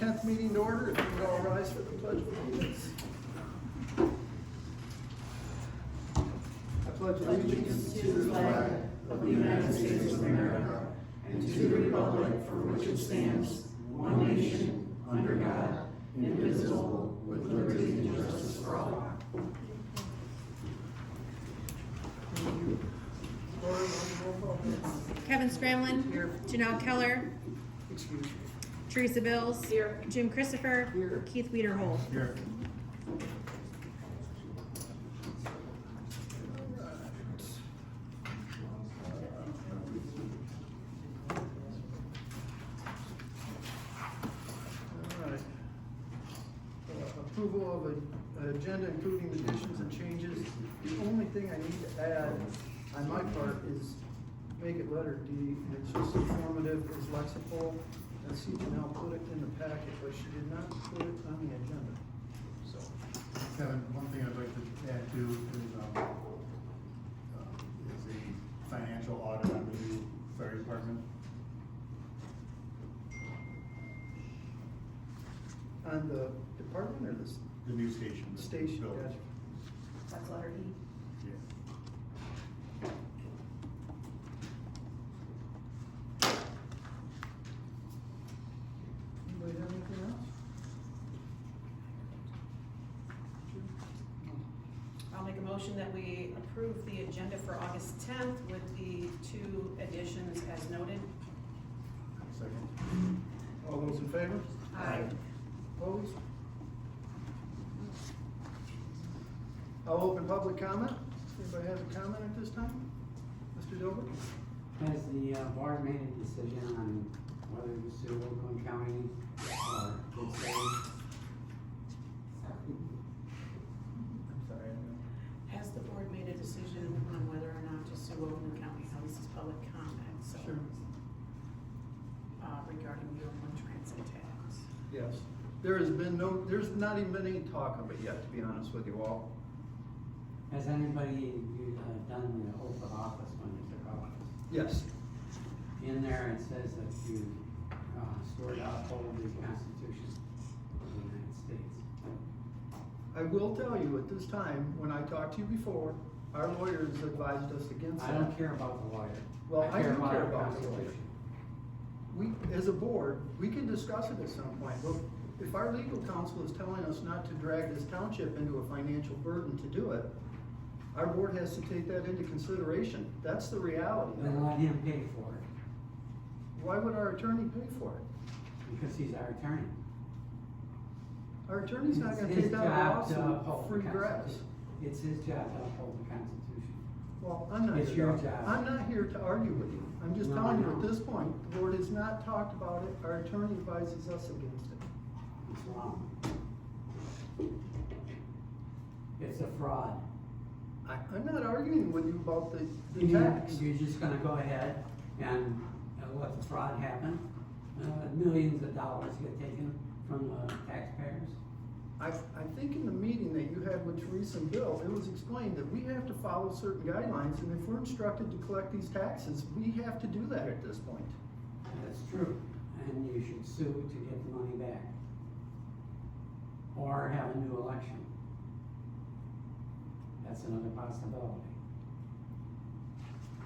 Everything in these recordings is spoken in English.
August 10th meeting to order. If you would all rise for the pledge of allegiance. I pledge allegiance to the flag of the United States of America and to the republic for which it stands, one nation, under God, indivisible, with liberty and justice for all. Kevin Scramlin. Here. Janelle Keller. Excuse me. Teresa Bills. Here. Jim Christopher. Here. Keith Wiederhold. Here. All right. Approval of an agenda including additions and changes. The only thing I need to add on my part is make it letter D, and it's just informative, it's lexical. I see Janelle put it in the packet, but she did not put it on the agenda, so. Kevin, one thing I'd like to add to is a financial audit on the new fire department. On the department or the The new station. station? built. Gotcha. That's letter E. Yeah. Anybody have anything else? I'll make a motion that we approve the agenda for August 10th with the 2 additions as noted. Second. All those in favor? Aye. Opposed? I'll open public comment. Anybody has a comment at this time? Mr. Dilbert? Has the board made a decision on whether to sue Oakland County or good say? I'm sorry, I know. Has the board made a decision on whether or not to sue Groveland County? Now, this is public comment, so. Sure. Regarding the Oakland transit tax. Yes. There has been no, there's not even been any talk of it yet, to be honest with you all. Has anybody done the oath of office when you took office? Yes. In there it says that you swore to uphold the Constitution of the United States. I will tell you at this time, when I talked to you before, our lawyers advised us against that. I don't care about the lawyer. Well, I do care our about the lawyer. Constitution. We, as a board, we can discuss it at some point, but if our legal counsel is telling us not to drag this township into a financial burden to do it, our board has to take that into consideration. That's the reality of Then it. let him pay for it, Why would our attorney pay for it? because he's our attorney. Our attorney's not It's gonna his take out a job to lawsuit uphold the free grass. Constitution. It's his job to uphold the Constitution. Well, I'm not It's here, your job. I'm not here to argue with you. I'm just No, telling I you at know. this point, the board has not talked about it. Our attorney advises us against it. It's wrong. It's a fraud. I'm not arguing with you about the You- tax. You're just gonna go ahead and let the fraud happen? Millions of dollars get taken from the taxpayers? I think in the meeting that you had with Teresa and Bill, it was explained that we have to follow certain guidelines, and if we're instructed to collect these taxes, we have to do that at this point. That's true. And you should sue to get the money back. Or have a new election. That's another possibility.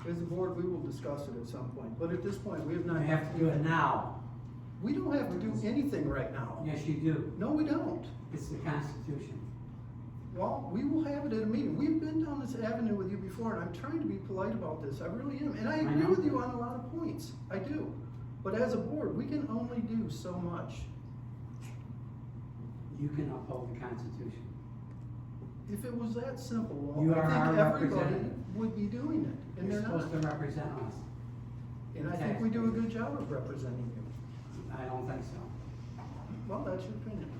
As a board, we will discuss it at some point, but at this point, we have You not. have to do it now. We don't have to do anything right now. Yes, you do. No, we don't. It's the Constitution. Well, we will have it at a meeting. We've been down this avenue with you before, and I'm trying to be polite about this. I really am. And I agree know. with you on a lot of points. I do. But as a board, we can only do so much. You can uphold the Constitution. If it was that simple, well, You I are our think everybody representative. would be doing it, and You're they're not. supposed to represent us. And I think we do a good job of representing you. I don't think so. Well, that's your opinion.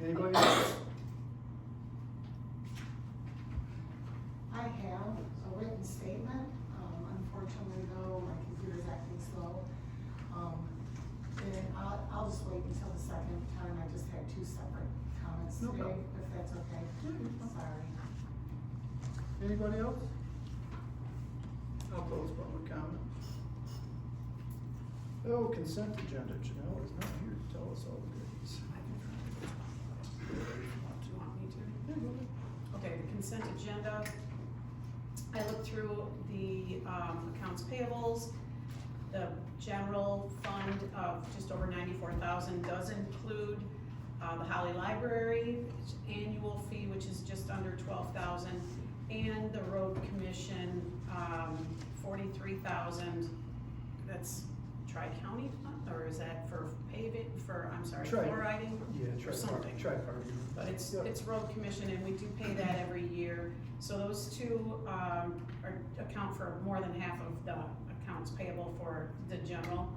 Anybody else? I have a written statement, unfortunately though, my computer's acting slow. And I'll just wait until the second time, I just had 2 separate comments No today, problem. if that's okay. Sorry. Anybody else? I'll close public comment. Oh, consent agenda. Janelle is not here to tell us I looked through the, accounts payables. The general fund of just over 94,000 does include, the Holly Library annual fee, which is just under 12,000, and the road commission, 43,000. That's tri-county fund, or is that for paving, fluoriding? Yeah, Or something. tri-party. But it's Yep. road commission, and we do pay that every year. So those two, account for more than half of the accounts payable for the general.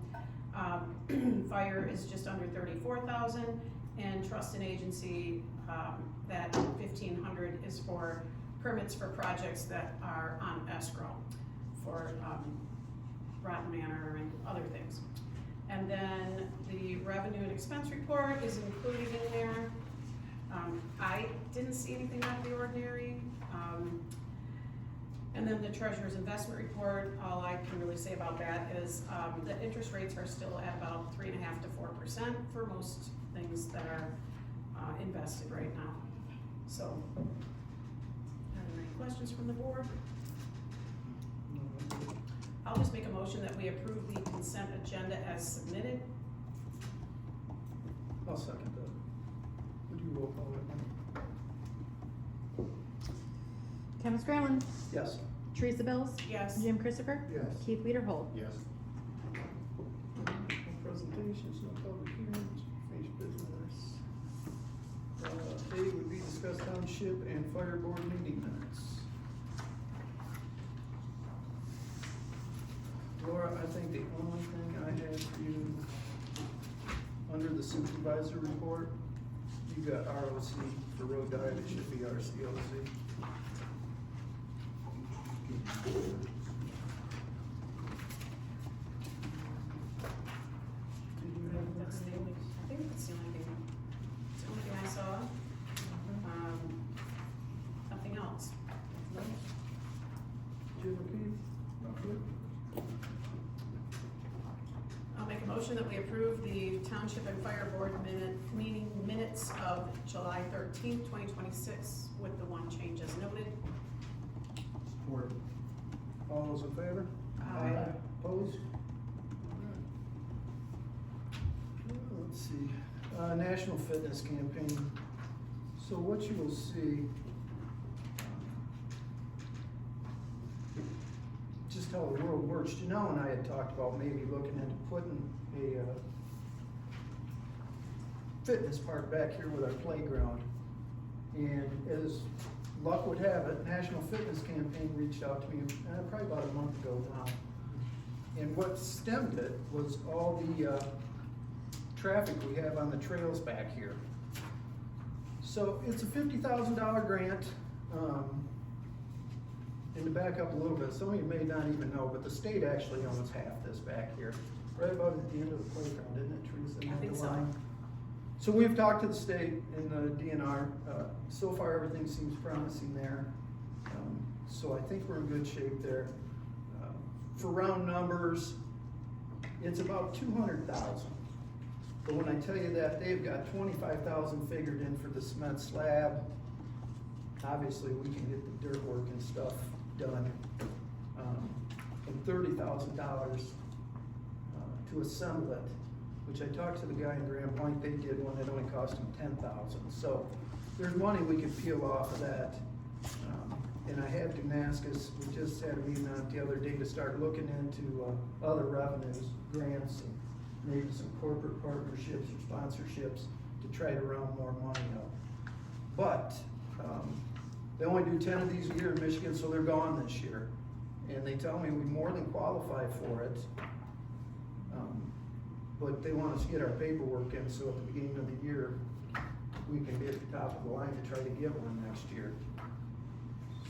Fire is just under 34,000, and trust and agency, that 1,500 is for permits for projects that are on escrow for, Rotten Manor and other things. And then the revenue and expense report is included in there. I didn't see anything out of the ordinary. And then the treasurer's investment report, all I can really say about that is, the interest rates are still at about 3.5% to 4% for most things that are, invested right now. So, are there any questions from the board? I'll just make a motion that we approve the consent agenda as submitted. I'll second that. Would you roll call it? Kevin Scranlund, Yes. Teresa Bills, Yes. Jim Christopher, Yes. Keith Weiderholt. Yes. No presentations, no public hearings, finished business. A would be discuss township and fire board meeting minutes. Laura, I think the only thing I had for you, under the supervisor report, you got ROC for road diet, it should be RCOC. Did you have That's the only, I think that's the only thing, it's the only thing I saw. Nothing else. Jim or Keith? Not good. I'll make a motion that we approve the Township and Fire Board meeting minutes of July 13th, 2026, with the one change as noted. Support. All those in favor? Aye. Opposed? Let's see, National Fitness Campaign. So what you will see, just how the world works. Janelle and I had talked about maybe looking into putting a fitness park back here with our playground. And as luck would have it, National Fitness Campaign reached out to me probably about a month ago now. And what stemmed it was all the traffic we have on the trails back here. So it's a $50,000 grant. And to back up a little bit, some of you may not even know, but the state actually owns half this back here, right about at the end of the playground, isn't it, Teresa? I think so. Line? So we've talked to the state and the DNR. So far, everything seems promising there. So I think we're in good shape there. For round numbers, it's about 200,000. But when I tell you that, they've got 25,000 figured in for the cement slab. Obviously, we can get the dirt work and stuff done. And $30,000 to assemble it, which I talked to the guy in Grand Blanc, they did one that only cost them $10,000. So there's money we could peel off of that. And I had Damascus, we just had a meeting on it the other day to start looking into other revenues, grants, and maybe some corporate partnerships or sponsorships to try to round more money up. But they only do 10 of these a year in Michigan, so they're gone this year. And they tell me we more than qualify for it. But they want us to get our paperwork in, so at the beginning of the year, we can be at the top of the line to try to get one next year.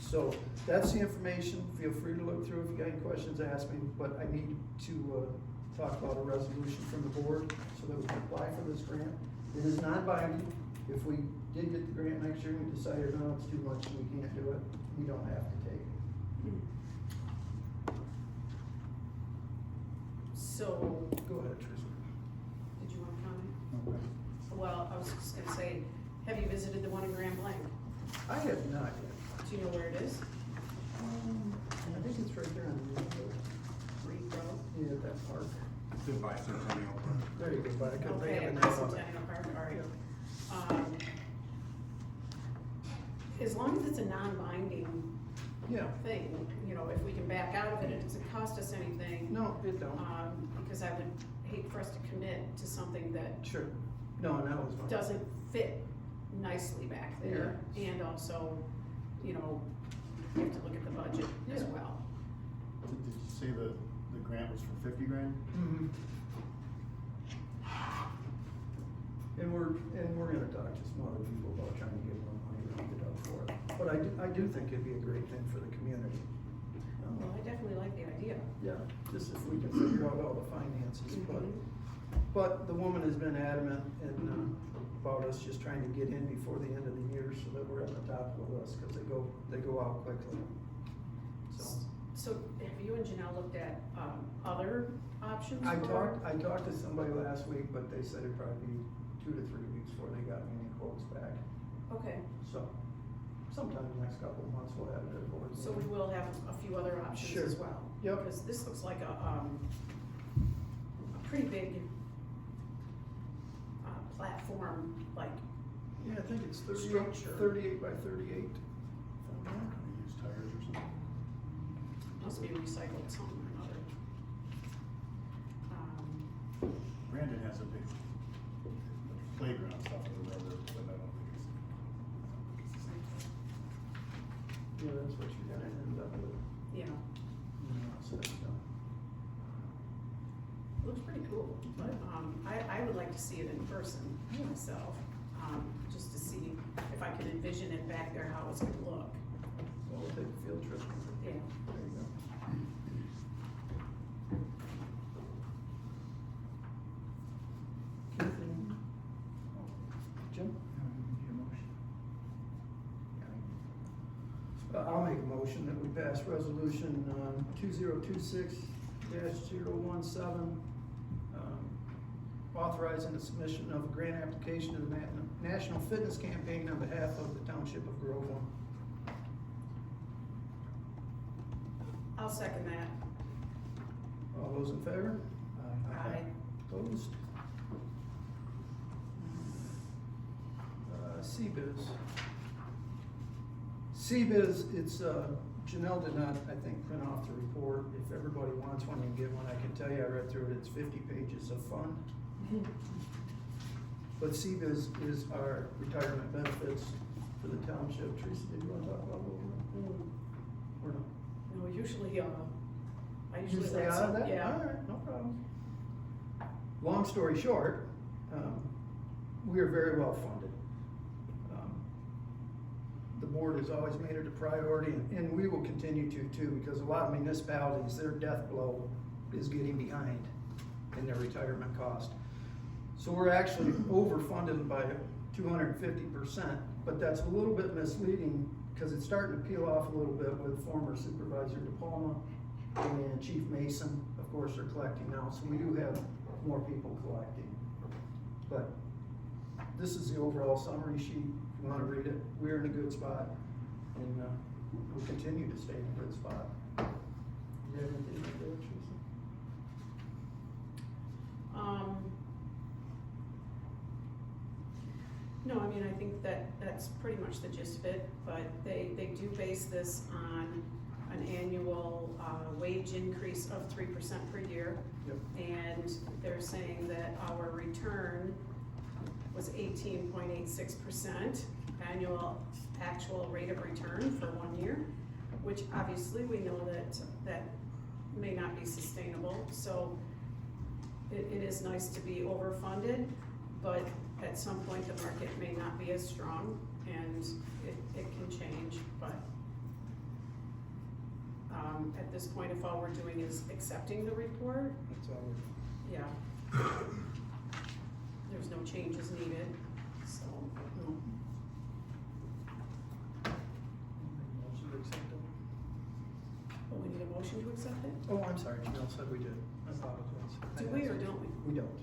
So that's the information. Feel free to look through. If you got any questions, ask me. But I need to talk about a resolution from the board so that we can apply for this grant. It is non-binding. If we did get the grant next year and we decided, no, it's too much and we can't do it, we don't have to take it. So, Go ahead, Teresa. did you want to comment? Okay. Well, I was just gonna say, have you visited the one in Grand Blanc? I have not yet. Do you know where it is? I think it's right there on the road. Reed Road. Yeah, that park. It's in Bicentennial Park. There you go, but I couldn't think Okay, of at the name of it. Bicentennial Park, all right. As long as it's a non-binding Yeah, thing, you know, if we can back out of it, it doesn't cost us anything. no, it don't. Because I would hate for us to commit to something that Sure. No, and that was fine. doesn't fit nicely back there. And also, you know, we have to look at the budget as Yeah. well. Did you say the grant was for 50 grand? Mhm. And we're gonna talk to some other people about trying to get more money rounded up for it. But I do think it'd be a great thing for the community. Well, I definitely like the idea. Yeah, just if we can figure out all the finances, but the woman has been adamant and, about us just trying to get in before the end of the year so that we're at the top of the list, cause they go out quickly. So, So have you and Janelle looked at, other options I for? talked to somebody last week, but they said it'd probably be 2 to 3 weeks before they got any quotes back. Okay, So sometime in the next couple of months, we'll have it at board. so we meeting. will have a few other options Sure. as well. Yep. Because this looks like a pretty big, platform, like, Yeah, I think it's 38 Structure. 38 by 38. Used tires or something? must be recycled something or another. Brandon has a big playground stuff with the rubber, but I don't think it's the same thing. Yeah, that's what you're gonna end up with. Yeah, So that's done. looks pretty cool, but, I would like to see it in person myself, just to see if I could envision it back there, how it's gonna look. Well, we'll take a field trip. Yeah. There you go. Anything? Jim? I'll make a motion that we pass resolution, 2026-017, authorizing the submission of a grant application to the National Fitness Campaign on behalf of the Township of Groveland. I'll second that. All those in favor? Aye. Opposed? CBIZ. CBIZ, it's, Janelle did not, I think, print off the report. If everybody wants one, you can get one. I can tell you, I read through it, it's 50 pages of fun. But CBIZ is our retirement benefits for the township. Teresa, did you want to talk about a little bit? Or no? No, usually, I You usually stay let out of some, that? yeah. All right, no problem. Long story short, we are very well funded. The board has always made it a priority, and we will continue to too, because a lot of municipalities, their death blow is getting behind in their retirement cost. So we're actually overfunded by 250%, but that's a little bit misleading, because it's starting to peel off a little bit with former Supervisor DePalma and Chief Mason, of course, are collecting now, so we do have more people collecting. But this is the overall summary sheet, if you wanna read it. We're in a good spot, and we'll continue to stay in a good spot. You have anything to do, Teresa? No, I mean, I think that's pretty much the gist of it, but they do base this on an annual, wage increase of 3% per year. Yep. And they're saying that our return was 18.86% actual rate of return for 1 year, which obviously we know that may not be sustainable. So it is nice to be overfunded, but at some point the market may not be as strong, and it can change, but at this point, if all we're doing is accepting the report, That's all we're. yeah. There's no changes needed, so. Motion to accept it. Oh, we need a motion to accept it? Oh, I'm sorry, Janelle said we did. I apologize. Do we or don't we? We don't.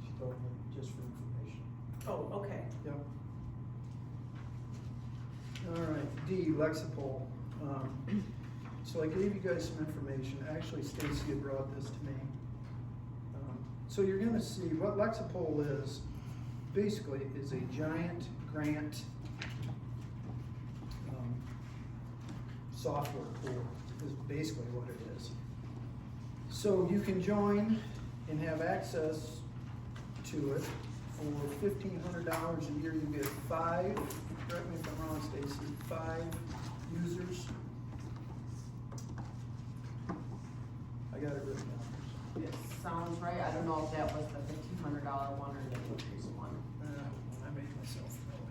She told me, just for information. Oh, okay. Yep. All right, D, Lexipol. So I gave you guys some information, actually Stacy had brought this to me. So you're gonna see, what Lexipol is, basically is a giant grant software pool, is basically what it is. So you can join and have access to it for $1,500 a year. You get 5, correct me if I'm wrong, Stacy, 5 users. I got it written down. It sounds right, I don't know if that was the $1,500 one or the increase one. I made myself know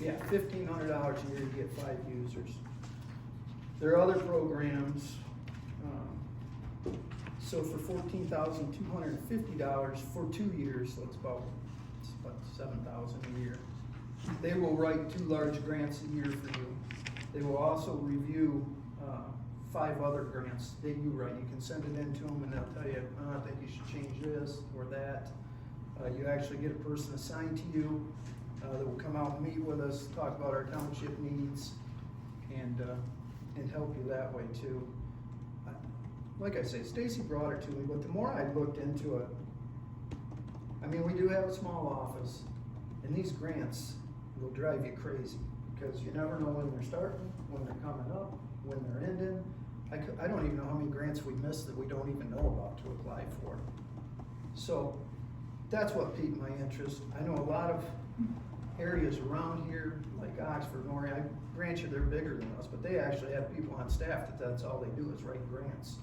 here. Yeah, $1,500 a year, you get 5 users. There are other programs, so for $14,250 for 2 years, so it's about $7,000 a year. They will write 2 large grants a year for you. They will also review 5 other grants that you write. You can send it in to them and they'll tell you, I think you should change this or that. You actually get a person assigned to you that will come out and meet with us, talk about our township needs, and help you that way too. Like I say, Stacy brought it to me, but the more I looked into it, I mean, we do have a small office, and these grants will drive you crazy, because you never know when they're starting, when they're coming up, when they're ending. I don't even know how many grants we missed that we don't even know about to apply for. So, that's what piqued my interest. I know a lot of areas around here, like Oxford, Nori, I grant you they're bigger than us, but they actually have people on staff that's all they do is write grants.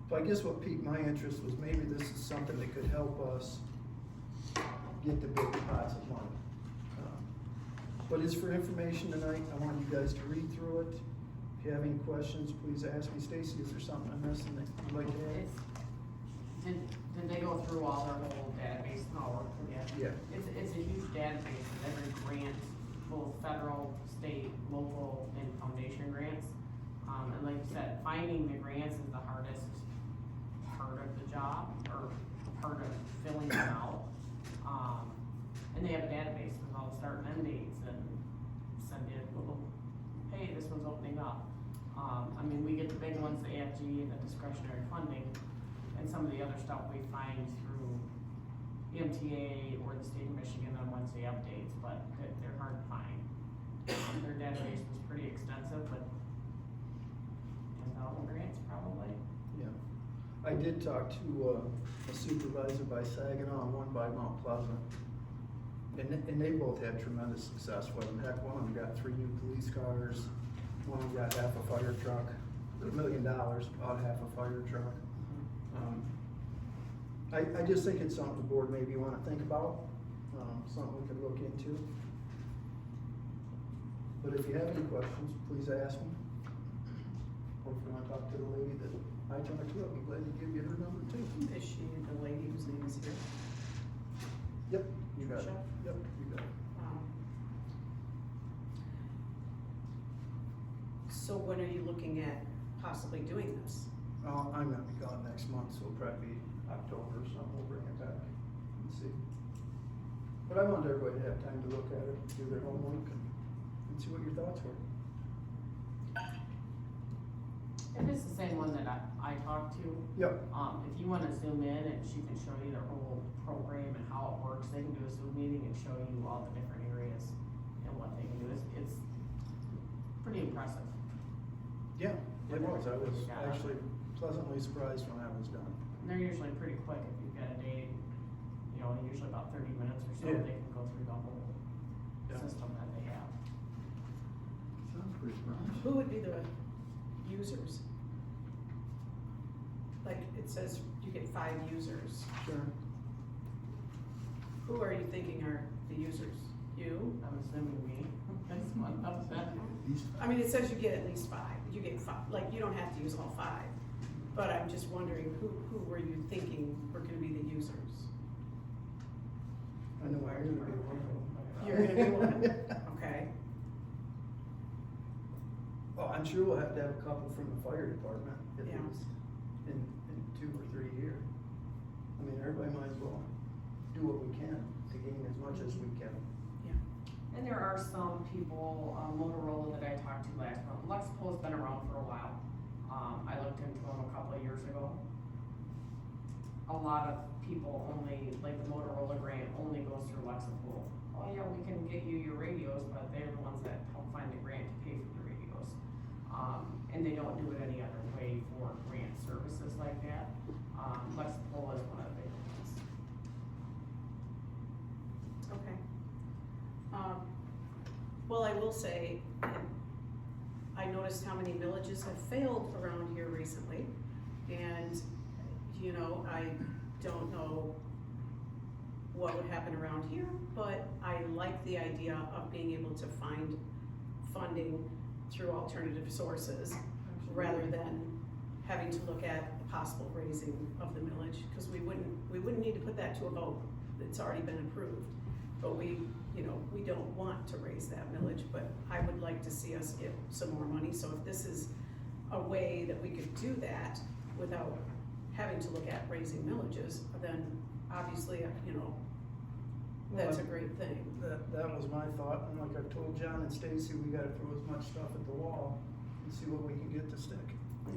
But I guess what piqued my interest was maybe this is something that could help us get the big pots of money. But it's for information tonight. I want you guys to read through it. If you have any questions, please ask me. Stacy, is there something I'm missing that you'd like to add? Did they go through all their whole database and all work together? Yeah. It's a huge database of every grant, both federal, state, local, and foundation grants. And like you said, finding the grants is the hardest part of the job, or part of filling them out. And they have a database with all the start and end dates, and send you a little, hey, this one's opening up. I mean, we get the big ones, the AFG and the discretionary funding, and some of the other stuff we find through MTA or the state of Michigan on Wednesday updates, but they're hard to find. Their database was pretty extensive, but 10,000 grants probably. Yeah. I did talk to a supervisor by Saginaw and one by Mount Pleasant. And they both had tremendous success with them. Heck, one of them got 3 new police cars, one of them got half a fire truck, $1 million, about half a fire truck. I just think it's something the board maybe wanna think about, something we could look into. But if you have any questions, please ask me. Or if you wanna talk to the lady that I talked to, I'll be glad to give you her number too. Is she the lady whose name is here? Yep, you got it. Tricia? Yep, you got it. So when are you looking at possibly doing this? I'm gonna be gone next month, so it'll probably be October or something, we'll bring it back and see. But I want everybody to have time to look at it, do their homework, and see what your thoughts were. If it's the same one that I talked to, Yep. if you wanna zoom in and she can show you their whole program and how it works, they can do a Zoom meeting and show you all the different areas and what they can do. It's pretty impressive. Yeah, it was, I was actually pleasantly surprised when that was done. And they're usually pretty quick if you've got a day, you know, usually about 30 minutes or so, Yeah. they can go through the whole Yeah. system that they have. Sounds pretty promising. Who would be the users? Like, it says you get 5 users. Sure. Who are you thinking are the users? You? I'm assuming me, that's one of them. I mean, it says you get at least 5. You get 5, like, you don't have to use all 5. But I'm just wondering, who were you thinking were gonna be the users? I know I'm gonna be one of them. You're gonna be one? Okay. Well, I'm sure we'll have to have a couple from the fire department, at Yeah. least, in 2 or 3 years. I mean, everybody might as well do what we can to gain as much as we can. And there are some people, Motorola that I talked to last month, Lexipol's been around for a while. I looked into them a couple of years ago. A lot of people only, like the Motorola grant only goes through Lexipol. Oh yeah, we can get you your radios, but they're the ones that help find the grant to pay for the radios. And they don't do it any other way for grant services like that. Lexipol is one of the big ones. Okay. Well, I will say, I noticed how many villages have failed around here recently. And, you know, I don't know what would happen around here, but I like the idea of being able to find funding through alternative sources rather than having to look at a possible raising of the millage, because we wouldn't need to put that to a vote. It's already been approved. But we don't want to raise that millage, but I would like to see us get some more money. So if this is a way that we could do that without having to look at raising millages, then obviously, that's a great thing. That was my thought, and like I've told John and Stacy, we gotta throw as much stuff at the wall and see what we can get to stick.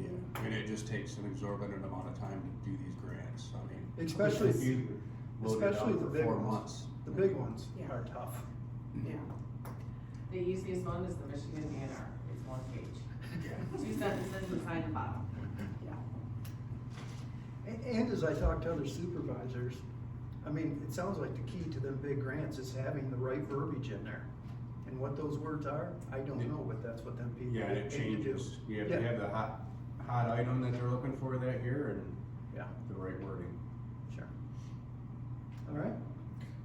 Yeah, and it just takes an exorbitant amount of time to do these grants, I mean. Especially- if you load it especially out the for big 4 ones. months. The big ones Yeah. are tough. Yeah, The easiest one is the Michigan DNR, it's 1 page. Yeah. 2 sentences and sign the bottom. yeah. And as I talk to other supervisors, I mean, it sounds like the key to them big grants is having the right verbiage in there. And what those words are, I don't know, but that's what them people Yeah, and it aim to do. changes, you have Yeah. to have the hot item that they're looking for that year and Yeah, the right wording. sure. All right,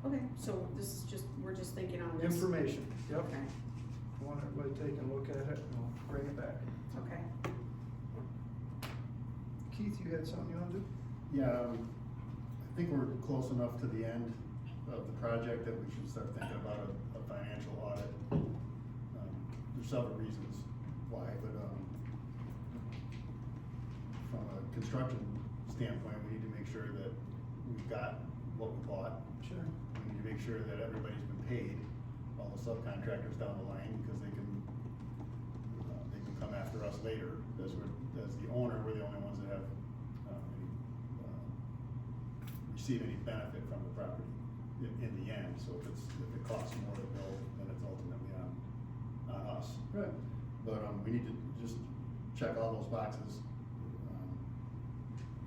Okay, so this is we're just thinking on this. information, yep. Okay, I want everybody to take a look at it and we'll bring it back. okay. Keith, you had something you wanna do? Yeah, I think we're close enough to the end of the project that we should start thinking about a financial audit. There's several reasons why, but, from a construction standpoint, we need to make sure that we've got what we bought. Sure. We need to make sure that everybody's been paid, all the subcontractors down the line, because they can come after us later. As the owner, we're the only ones that have, receive any benefit from the property in the end. So if it costs more to build, then it's ultimately on us. Right. But, we need to just check all those boxes.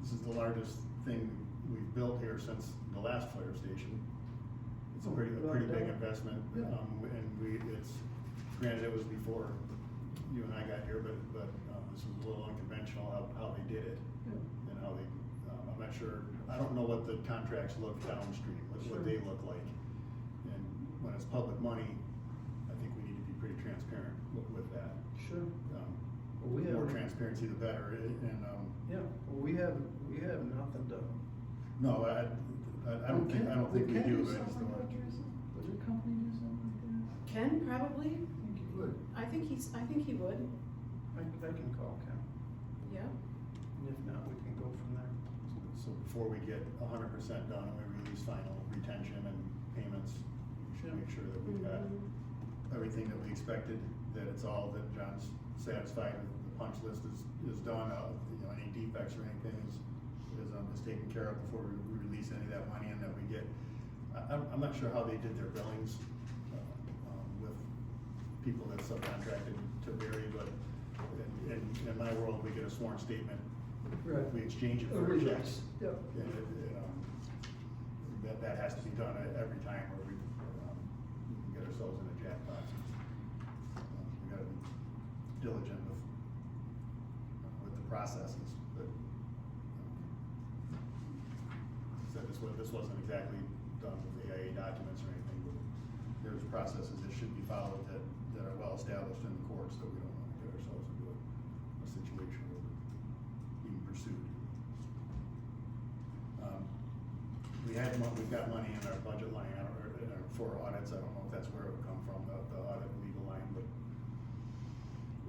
This is the largest thing we've built here since the last fire station. It's a pretty big investment, Yeah. and granted, it was before you and I got here, but, this was a little unconventional how they did it. Yeah. And how they, I'm not sure, I don't know what the contracts look downstream, what they look like. And when it's public money, I think we need to be pretty transparent with that. Sure. Well, The we more have, transparency, the better, and, yeah, well, we have nothing to. no, I don't think we do, but I just don't. Would your company do something like that? Ken, probably? I think he would. I think he would, I can call Ken, yeah. and if not, we can go from there. So before we get 100% done, and we release final retention and payments, we should make sure that we've got everything that we expected, that it's all, that John's satisfied with, the punch list is done, any defects or anything is taken care of before we release any of that money, and that we get, I'm not sure how they did their billings, with people that subcontracted to Barry, but in my world, we get a sworn statement, Right. we exchange it A for release, checks. yep. And that has to be done every time, or we can get ourselves in a jackpot. We gotta be diligent with the processes, but this wasn't exactly done with AIA documents or anything, but there's processes that should be followed that are well established in the courts, that we don't wanna get ourselves into a situation where we're being pursued. We've got money in our budget line, for audits, I don't know if that's where it would come from, the audit and legal line, but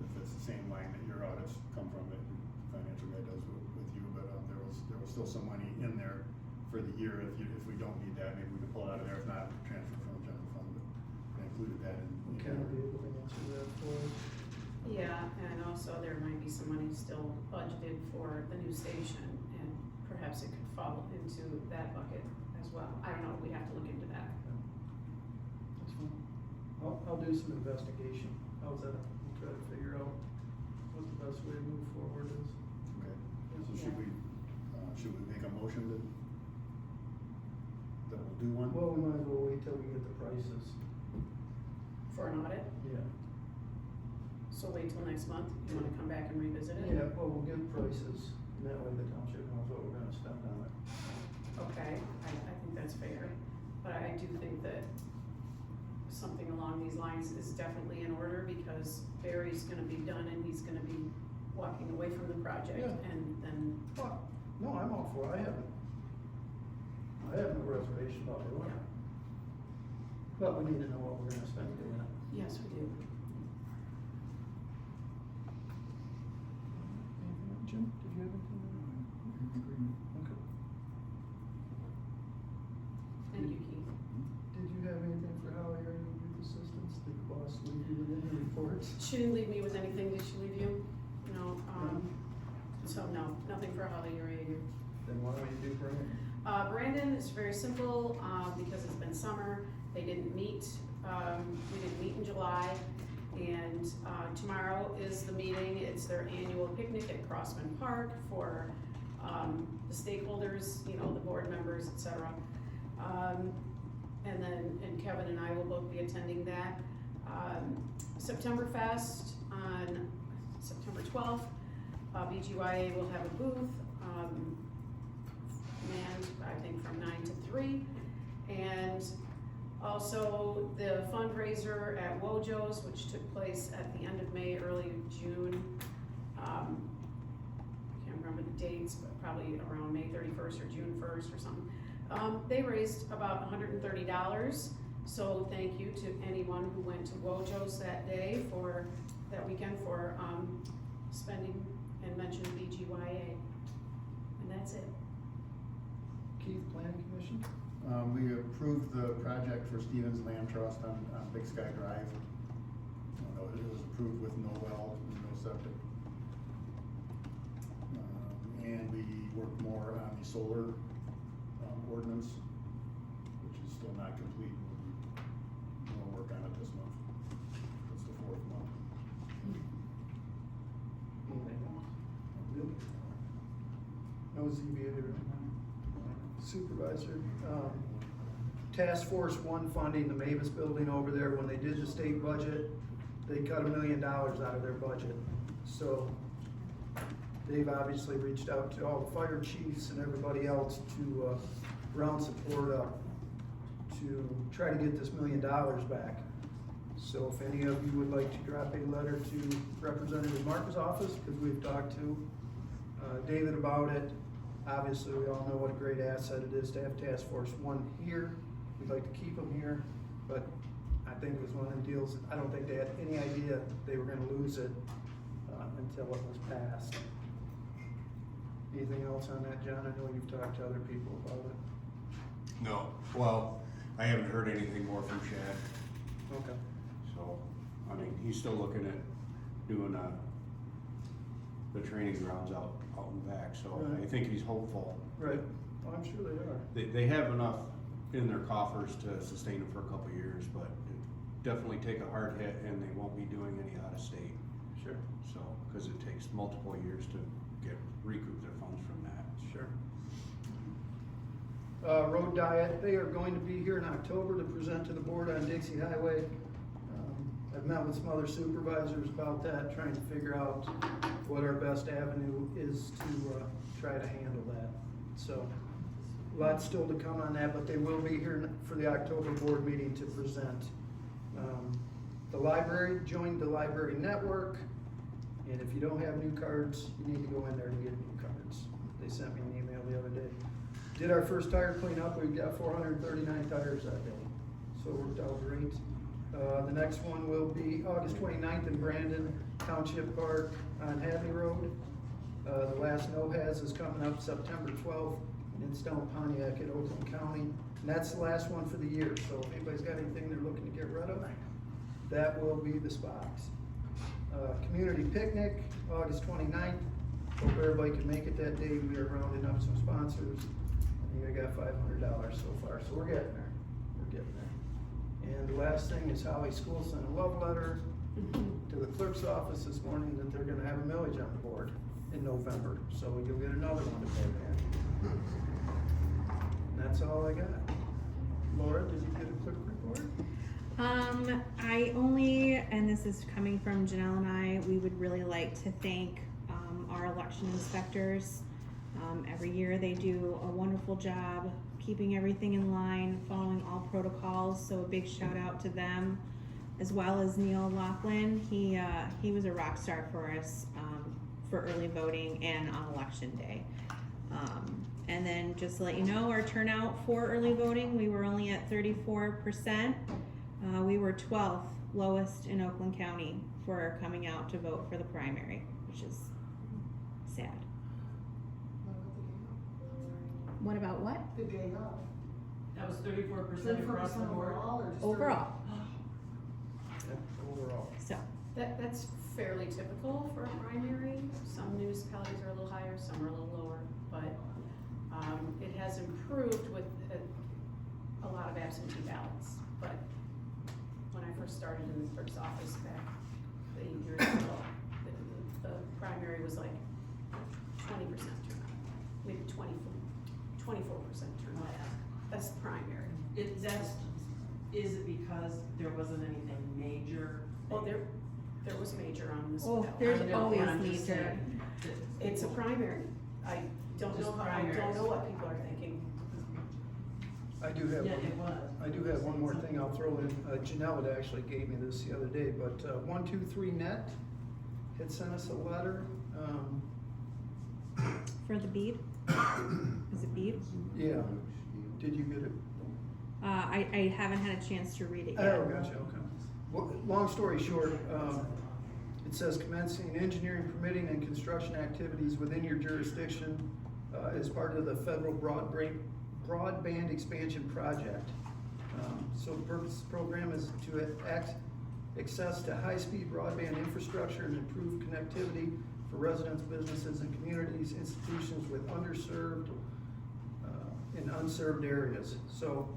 if it's the same line that your audits come from, that the financial guy does with you, but, there was still some money in there for the year, if we don't need that, maybe we can pull it out of there, if not, transfer from the general fund, but I included that Ken will be able to answer that for us. Yeah, and also there might be some money still budgeted for the new station, and perhaps it could fall into that bucket as well. I don't know, we have to look into that. That's fine. I'll do some investigation. How's that? We'll try to figure out what the best way to move forward is. Okay, so should we make a motion that we'll do one? Well, we might as well wait till we get the prices. For an audit, Yeah. so wait till next month, you wanna come back and revisit it? Yeah, well, we'll get prices, and that way the township knows what we're gonna spend on it. Okay, I think that's fair, but I do think that something along these lines is definitely in order, because Barry's gonna be done and he's gonna be walking away from the project, Yeah. and then, Well, no, I'm all for it. I have no reservation about doing it. But we need to know what we're gonna spend doing it. yes, we do. Anything else, Jim? Did you have anything? Okay. Thank you, Keith. Did you have anything for Holly or any youth assistance? Did the boss leave you with any reports? She didn't leave me with anything, did she leave you? No, so no, nothing for Holly or you. Then why don't you do Brandon? Brandon is very simple, because it's been summer, they didn't meet, we didn't meet in July, and, tomorrow is the meeting, it's their annual picnic at Crossman Park for, the stakeholders, you know, the board members, et cetera. And Kevin and I will both be attending that. September Fest on September 12th, BGYA will have a booth, manned, I think, from 9 to 3. And also the fundraiser at Wojo's, which took place at the end of May, early June. I can't remember the dates, but probably around May 31st or June 1st or something. They raised about $130, so thank you to anyone who went to Wojo's that day for, that weekend for, spending and mentioned BGYA. And that's it. Keith, Planning Commission? We approved the project for Stevens Land Trust on Big Sky Drive. It was approved with no well, no septic. And we worked more on the solar ordinance, which is still not complete. We'll work on it this month. It's the 4th month. Anything else? Bill? No ZBA or supervisor. Task Force 1 funding, the Mavis building over there, when they did the state budget, they cut $1 million out of their budget. So they've obviously reached out to all the fire chiefs and everybody else to round support up to try to get this $1 million back. So if any of you would like to drop a letter to Representative Mark's office, because we've talked to David about it. Obviously, we all know what a great asset it is to have Task Force 1 here. We'd like to keep them here, but I think it was one of them deals, I don't think they had any idea they were gonna lose it until it was passed. Anything else on that, John? I know you've talked to other people about it. No, well, I haven't heard anything more from Chad, Okay. so, I mean, he's still looking at doing, the training grounds out and back, so I Right. think he's hopeful. Right. Well, I'm sure they are. They have enough in their coffers to sustain it for a couple of years, but it definitely take a hard hit, and they won't be doing any out of state. Sure. So, cause it takes multiple years to recoup their funds from that. Sure. Road Diet, they are going to be here in October to present to the board on Dixie Highway. I've met with some other supervisors about that, trying to figure out what our best avenue is to try to handle that. So, lots still to come on that, but they will be here for the October board meeting to present. The library, joined the library network, and if you don't have new cards, you need to go in there to get new cards. They sent me an email the other day. Did our first tire cleanup, we got 439 tires that day, so it worked out great. The next one will be August 29th in Brandon, Township Park on Hadley Road. The last no-haz is coming up September 12th in Stone Pontiac at Oakland County. And that's the last one for the year, so if anybody's got anything they're looking to get rid of, that will be the spots. Community picnic, August 29th. Hope everybody can make it that day. We are rounding up some sponsors. I think I got $500 so far, so we're getting there. We're getting there. And the last thing is Holly School sent a love letter to the clerk's office this morning that they're gonna have a millage on the board in November, so you'll get another one to pay back. And that's all I got. Laura, did you get a quick report? I only, and this is coming from Janelle and I, we would really like to thank, our election inspectors. Every year they do a wonderful job keeping everything in line, following all protocols, so a big shout out to them, as well as Neil Laughlin. He was a rock star for us, for early voting and on election day. And then just to let you know, our turnout for early voting, we were only at 34%. We were 12th lowest in Oakland County for coming out to vote for the primary, which is sad. What about what? The day of. That was 34% across the board. Overall, or just Overall. Overall. So, That's fairly typical for a primary. Some municipalities are a little higher, some are a little lower, but it has improved with a lot of absentee ballots. But when I first started in the clerk's office back 8 years ago, the primary was like 20% turnout, maybe 24% turnout. That's the primary. Is it because there wasn't anything major? Well, there was major on this. oh, ballot. there's I know, always I'm just major. saying that It's a primary. I don't Just know how, I primaries. don't know what people are thinking. I do have. Yeah, it was. I do have one more thing I'll throw in. Janelle had actually gave me this the other day, but 123net had sent us a letter. For the bead? Is it bead? Yeah, did you get it? I haven't had a chance to read it yet. Oh, gotcha, okay. Well, long story short, it says commencing engineering, permitting, and construction activities within your jurisdiction as part of the federal broadband expansion project. So the purpose of the program is to access to high-speed broadband infrastructure and improve connectivity for residents, businesses, and communities, institutions with underserved and unserved areas. So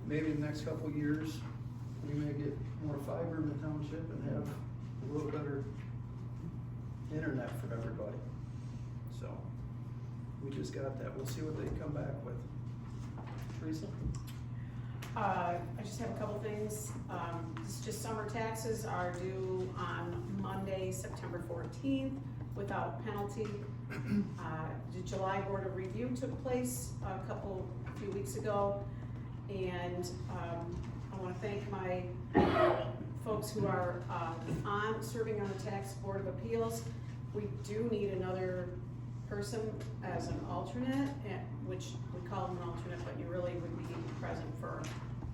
maybe in the next couple of years, we may get more fiber in the township and have a little better internet for everybody. So we just got that. We'll see what they come back with. Teresa? I just have a couple things. It's just summer taxes are due on Monday, September 14th, without penalty. The July Board of Review took place a few weeks ago, and I want to thank my folks who are serving on the Tax Board of Appeals. We do need another person as an alternate, which we call them an alternate, but you really would be present for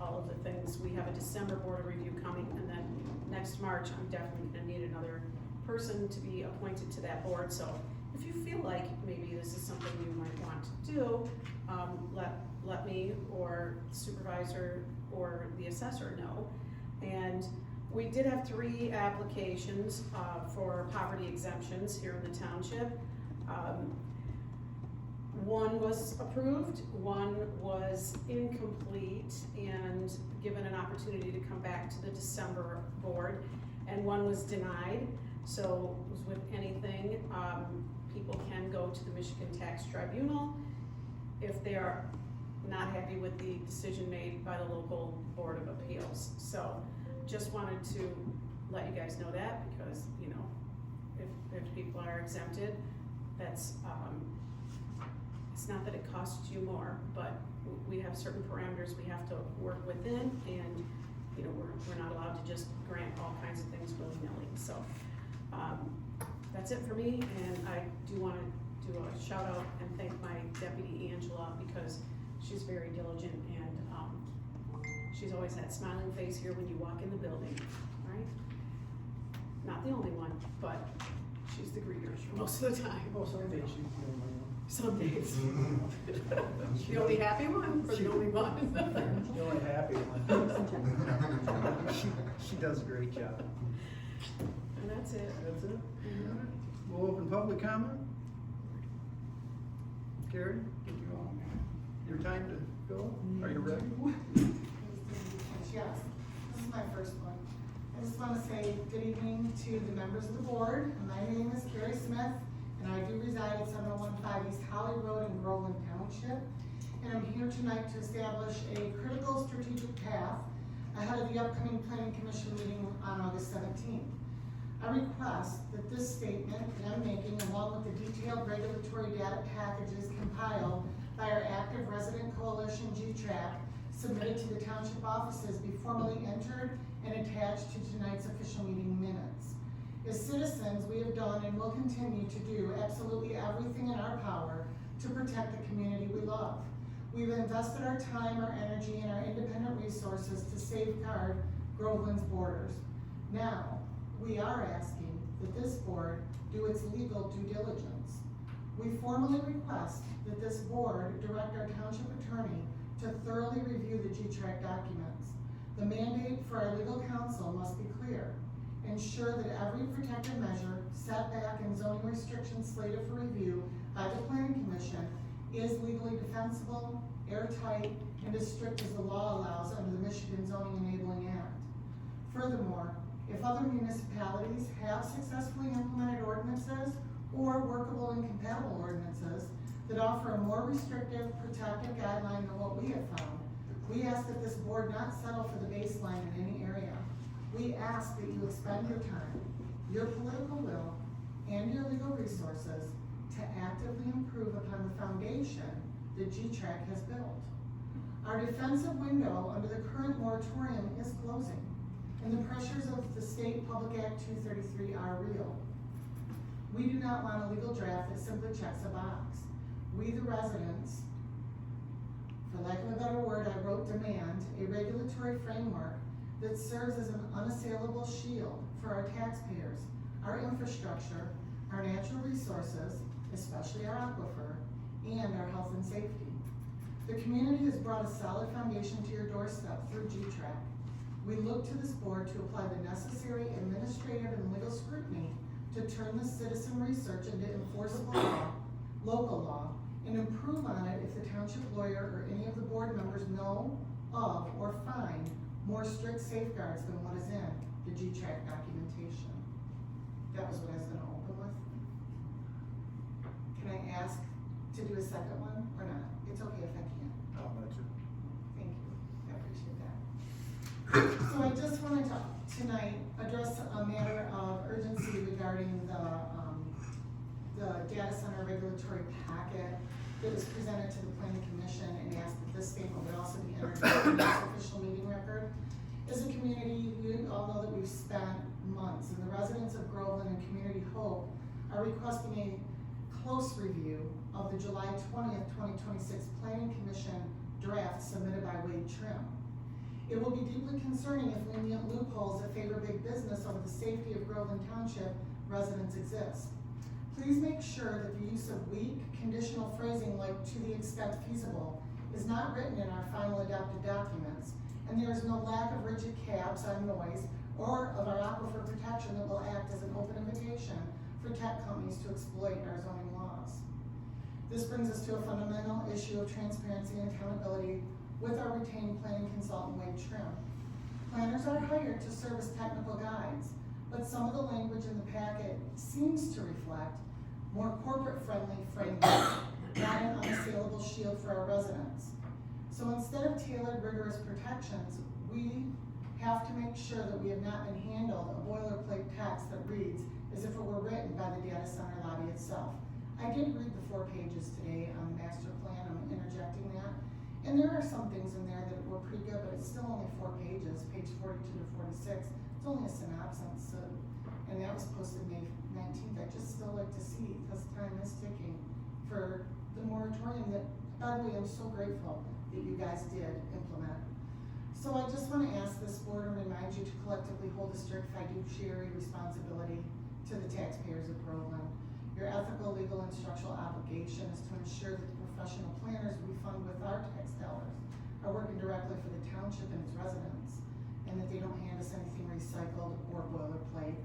all of the things. We have a December Board of Review coming, and then next March, I'm definitely gonna need another person to be appointed to that board. So if you feel like maybe this is something you might want to do, let me or the supervisor or the assessor know. And we did have 3 applications for poverty exemptions here in the township. One was approved, one was incomplete and given an opportunity to come back to the December board, and one was denied. So with anything, people can go to the Michigan Tax Tribunal if they are not happy with the decision made by the local Board of Appeals. So just wanted to let you guys know that, because, you know, if people are exempted, that's, it's not that it costs you more, but we have certain parameters we have to work within, and, you know, we're not allowed to just grant all kinds of things willy-nilly. So, that's it for me, and I do want to do a shout out and thank my deputy Angela, because she's very diligent, and she's always that smiling face here when you walk in the building, right? Not the only one, but she's the greeter most of the time. Oh, some days she's the only one. Some days. The only happy one, or the only one? The only happy one. She does a great job. And that's it. That's it? We'll open public comment. Carrie, did you want your time to go? Are you ready? Yes, this is my first one. I just want to say good evening to the members of the board. My name is Carrie Smith, and I do reside at 7015 East Holly Road in Groveland Township. And I'm here tonight to establish a critical strategic path ahead of the upcoming Planning Commission meeting on August 17th. I request that this statement that I'm making, along with the detailed regulatory data packages compiled by our active resident coalition G-Track, submitted to the township offices, be formally entered and attached to tonight's official meeting minutes. As citizens, we have done and will continue to do absolutely everything in our power to protect the community we love. We've invested our time, our energy, and our independent resources to safeguard Groveland's borders. Now, we are asking that this board do its legal due diligence. We formally request that this board direct our township attorney to thoroughly review the G-Track documents. The mandate for our legal counsel must be clear. Ensure that every protective measure, setback, and zoning restrictions slated for review by the Planning Commission is legally defensible, airtight, and as strict as the law allows under the Michigan Zoning Enabling Act. Furthermore, if other municipalities have successfully implemented ordinances or workable and compatible ordinances that offer a more restrictive, protective guideline than what we have found, we ask that this board not settle for the baseline in any area. We ask that you expend your time, your political will, and your legal resources to actively improve upon the foundation that G-Track has built. Our defensive window under the current moratorium is closing, and the pressures of the State Public Act 233 are real. We do not want a legal draft that simply checks a box. We, the residents, for lack of a better word, I wrote demand a regulatory framework that serves as an unassailable shield for our taxpayers, our infrastructure, our natural resources, especially our aquifer, and our health and safety. The community has brought a solid foundation to your doorstep through G-Track. We look to this board to apply the necessary administrative and legal scrutiny to turn this citizen research into enforceable law, local law, and improve on it if the township lawyer or any of the board members know of or find more strict safeguards than what is in the G-Track documentation. That was what I was gonna open with. Can I ask to do a second one or not? It's okay if I can't. I'll let you. Thank you, I appreciate that. So I just wanted to, tonight, address a matter of urgency regarding the data center regulatory packet that was presented to the Planning Commission, and asked that this statement would also be entered into the official meeting record. As a community, you all know that we've spent months, and the residents of Groveland and Community Hope are requesting a close review of the July 20th, 2026 Planning Commission draft submitted by Wade Trim. It will be deeply concerning if lenient loopholes that favor big business over the safety of Groveland Township residents exist. Please make sure that the use of weak, conditional phrasing like "to the extent feasible" is not written in our final adopted documents, and there is no lack of rigid caps on noise or of our aquifer protection that will act as an open invitation for tech companies to exploit our zoning laws. This brings us to a fundamental issue of transparency and accountability with our retained planning consultant, Wade Trim. Planners are hired to serve as technical guides, but some of the language in the packet seems to reflect more corporate-friendly framework, not an unassailable shield for our residents. So instead of tailored, rigorous protections, we have to make sure that we have not been handled a boilerplate text that reads as if it were written by the data center lobby itself. I did read the 4 pages today on the master plan, I'm interjecting that. And there are some things in there that were pretty good, but it's still only 4 pages, page 42 to 46. It's only a synopsis, and that was posted May 19th. I just still like to see, because time is ticking, for the moratorium that, by the way, I'm so grateful that you guys did implement. So I just want to ask this board and remind you to collectively hold a strict fiduciary responsibility to the taxpayers of Groveland. Your ethical, legal, and structural obligation is to ensure that the professional planners we fund with our tax dollars are working directly for the township and its residents. and that they don't hand us anything recycled or boilerplate.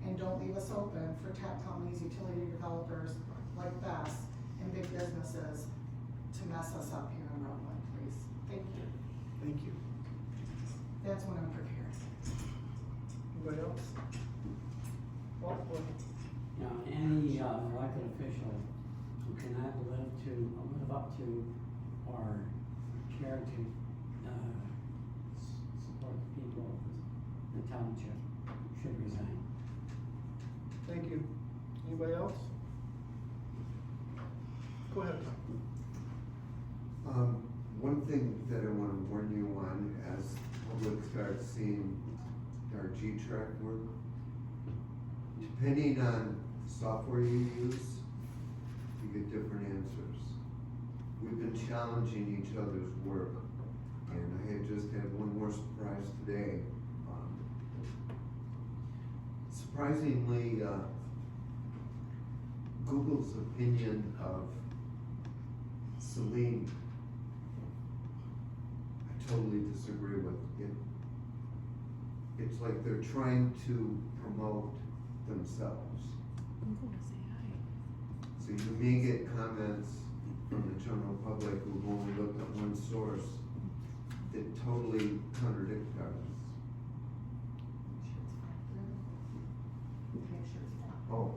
And don't leave us open for tech companies, utility developers like Best and big businesses to mess us up here in Groveland, please. Thank you. Thank you. That's when I'm prepared. Anybody else? Well, You know, any elected official who cannot live up to or care to, support the people of the township should resign. thank you. Anybody else? Go ahead. One thing that I wanna warn you on, as public starts seeing our G-Track work, depending on software you use, you get different answers. We've been challenging each other's work, and I had just had one more surprise today. Surprisingly, Google's opinion of Celine, I totally disagree with it. It's like they're trying to promote themselves. I'm going to say hi. So you may get comments from the general public who've only looked at one source that totally contradict ours. Oh.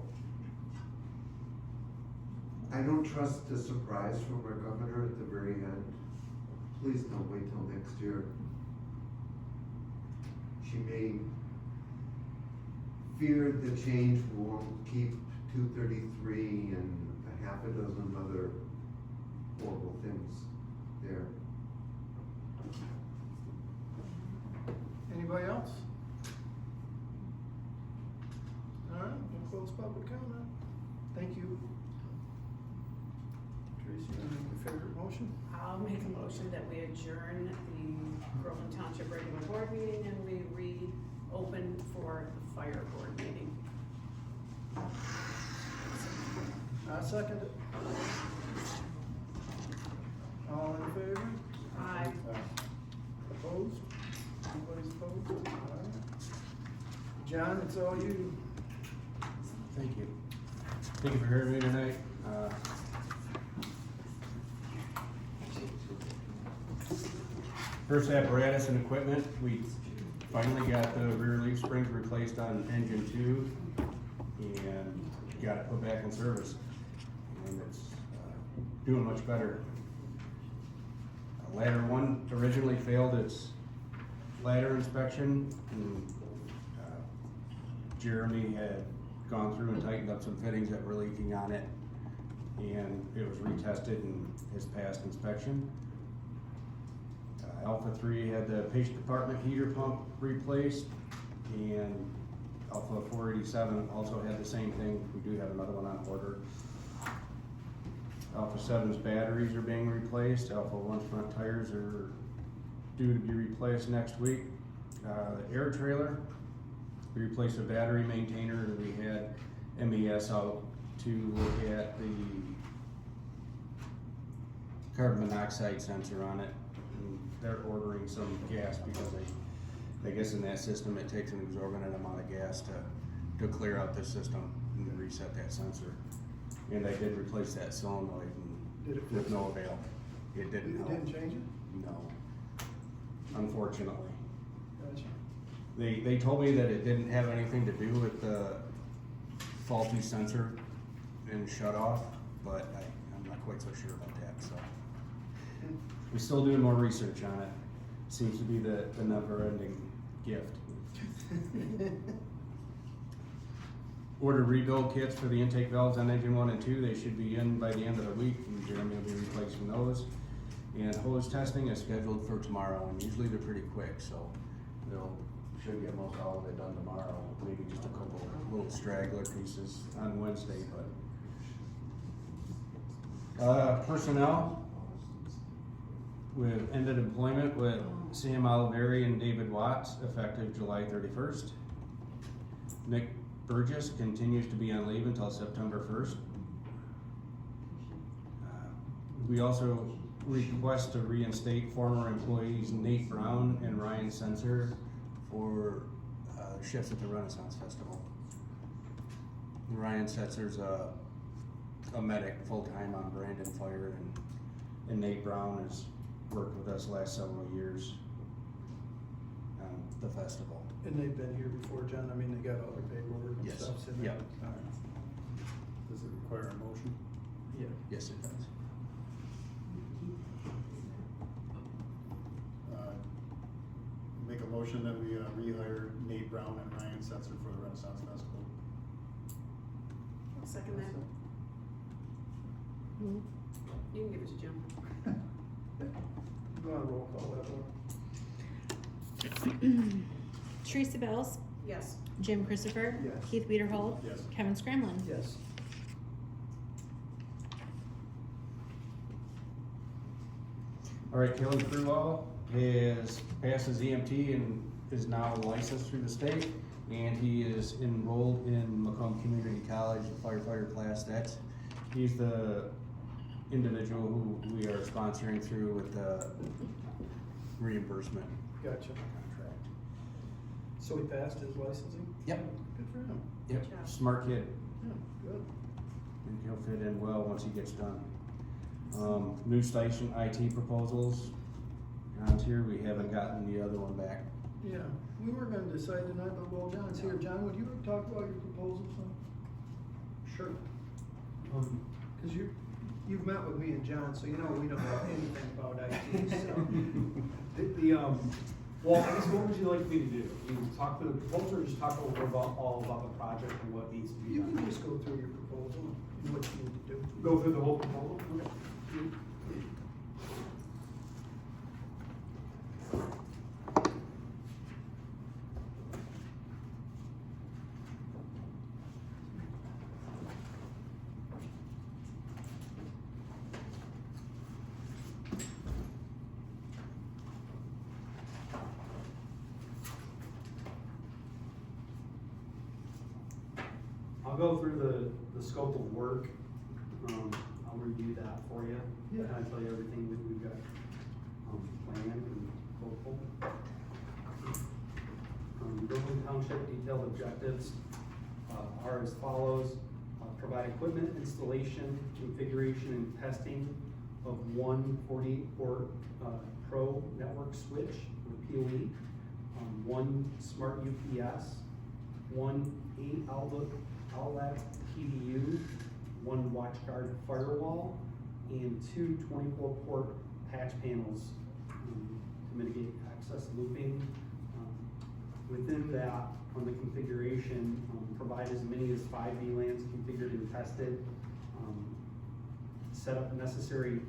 I don't trust a surprise from our governor at the very end. Please don't wait till next year. She may fear the change won't keep 233 and a half a dozen other horrible things there. Anybody else? All right, we'll close public comment. Thank you. Tracy, you wanna make your favorite motion? I'll make a motion that we adjourn the Groveland Township regular board meeting and we reopen for the fire board meeting. I second it. All in favor? Aye. Opposed? Nobody's opposed? All right. John, it's all you. Thank you. Thank you for hearing me tonight. First apparatus and equipment, we finally got the rear leaf springs replaced on engine 2 and got it put back in service. And it's doing much better. Ladder 1 originally failed its ladder inspection, and Jeremy had gone through and tightened up some fittings that were leaking on it, and it was retested and has passed inspection. Alpha 3 had the patient department heater pump replaced, and Alpha 487 also had the same thing. We do have another one on order. Alpha 7's batteries are being replaced. Alpha 1's front tires are due to be replaced next week. The air trailer, we replaced the battery maintainer, and we had MES out to look at the carbon monoxide sensor on it. And they're ordering some gas because I guess in that system it takes an exorbitant amount of gas to clear out the system and reset that sensor. And I did replace that solenoid Did it with fix no it? avail. It didn't You help. didn't change it? No. Unfortunately. Gotcha. They told me that it didn't have anything to do with the faulty sensor and shut off, but I'm not quite so sure about that, so. We're still doing more research on it. Seems to be the never-ending gift. Order rebuild kits for the intake valves on engine 1 and 2. They should be in by the end of the week, and Jeremy will be replacing those. And hose testing is scheduled for tomorrow, and usually they're pretty quick, so should get most all of it done tomorrow. Maybe just a couple little straggler pieces on Wednesday, but. Personnel, we've ended employment with Sam Oliveri and David Watts effective July 31st. Nick Burgess continues to be on leave until September 1st. We also request to reinstate former employees Nate Brown and Ryan Sensor for, shifts at the Renaissance Festival. Ryan Setzer's a medic full-time on Brandon Fire, and Nate Brown has worked with us the last several years on the festival. And they've been here before, John, I mean, they got all their paperwork and Yes. stuff in there. Yep. All right. Does it require a motion? Yeah. Yes, it does. Make a motion that we rehire Nate Brown and Ryan Setzer for the Renaissance Festival. I'll second that. You can give it to Jim. Go on, roll call that one. Teresa Bells, Yes. Jim Christopher. Yes. Keith Weiderhold. Yes. Kevin Scramlin. Yes. All right, Kelly Crewell has passed his EMT and is now licensed through the state, and he is enrolled in Macomb Community College, the firefighter class. He's the individual who we are sponsoring through with the reimbursement Gotcha. contract. So he passed his licensing? Yep. Good for him. Yep, Good job. smart kid. Yeah, good. I think he'll fit in well once he gets done. New station IT proposals. John's here, we haven't gotten the other one back. Yeah, we were gonna decide tonight, but while John's here, John, would you talk about your proposals then? Sure. Cause you've met with me and John, so you know we don't know anything about IT, so. Well, I guess what would you like me to do? You talk through the proposal or just talk over all about the project and what needs to be You done? can just go through your proposal and what you need to do. Go through the whole proposal? I'll go through the scope of work. I'll review that for you. Yeah. And I'll tell you everything that we've got, planned and hopeful. Groveland Township detailed objectives, are as follows. Provide equipment installation, configuration, and testing of one 48-port, Pro network switch or PoE, one smart UPS, one 8-outlet PDU, one WatchGuard firewall, and two 24-port patch panels to mitigate access looping. Within that, on the configuration, provide as many as 5 VLANs configured and tested. Set up necessary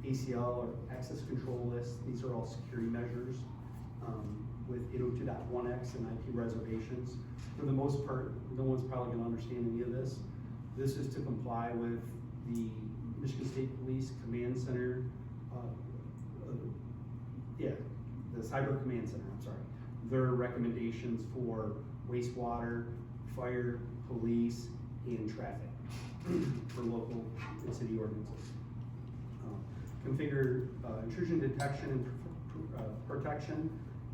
ACL or access control lists. These are all security measures with 802.1x and IP reservations. For the most part, no one's probably gonna understand any of this. This is to comply with the Michigan State Police Command Center, the Cyber Command Center, I'm sorry. Their recommendations for wastewater, fire, police, and traffic for local and city ordinances. Configure intrusion detection and protection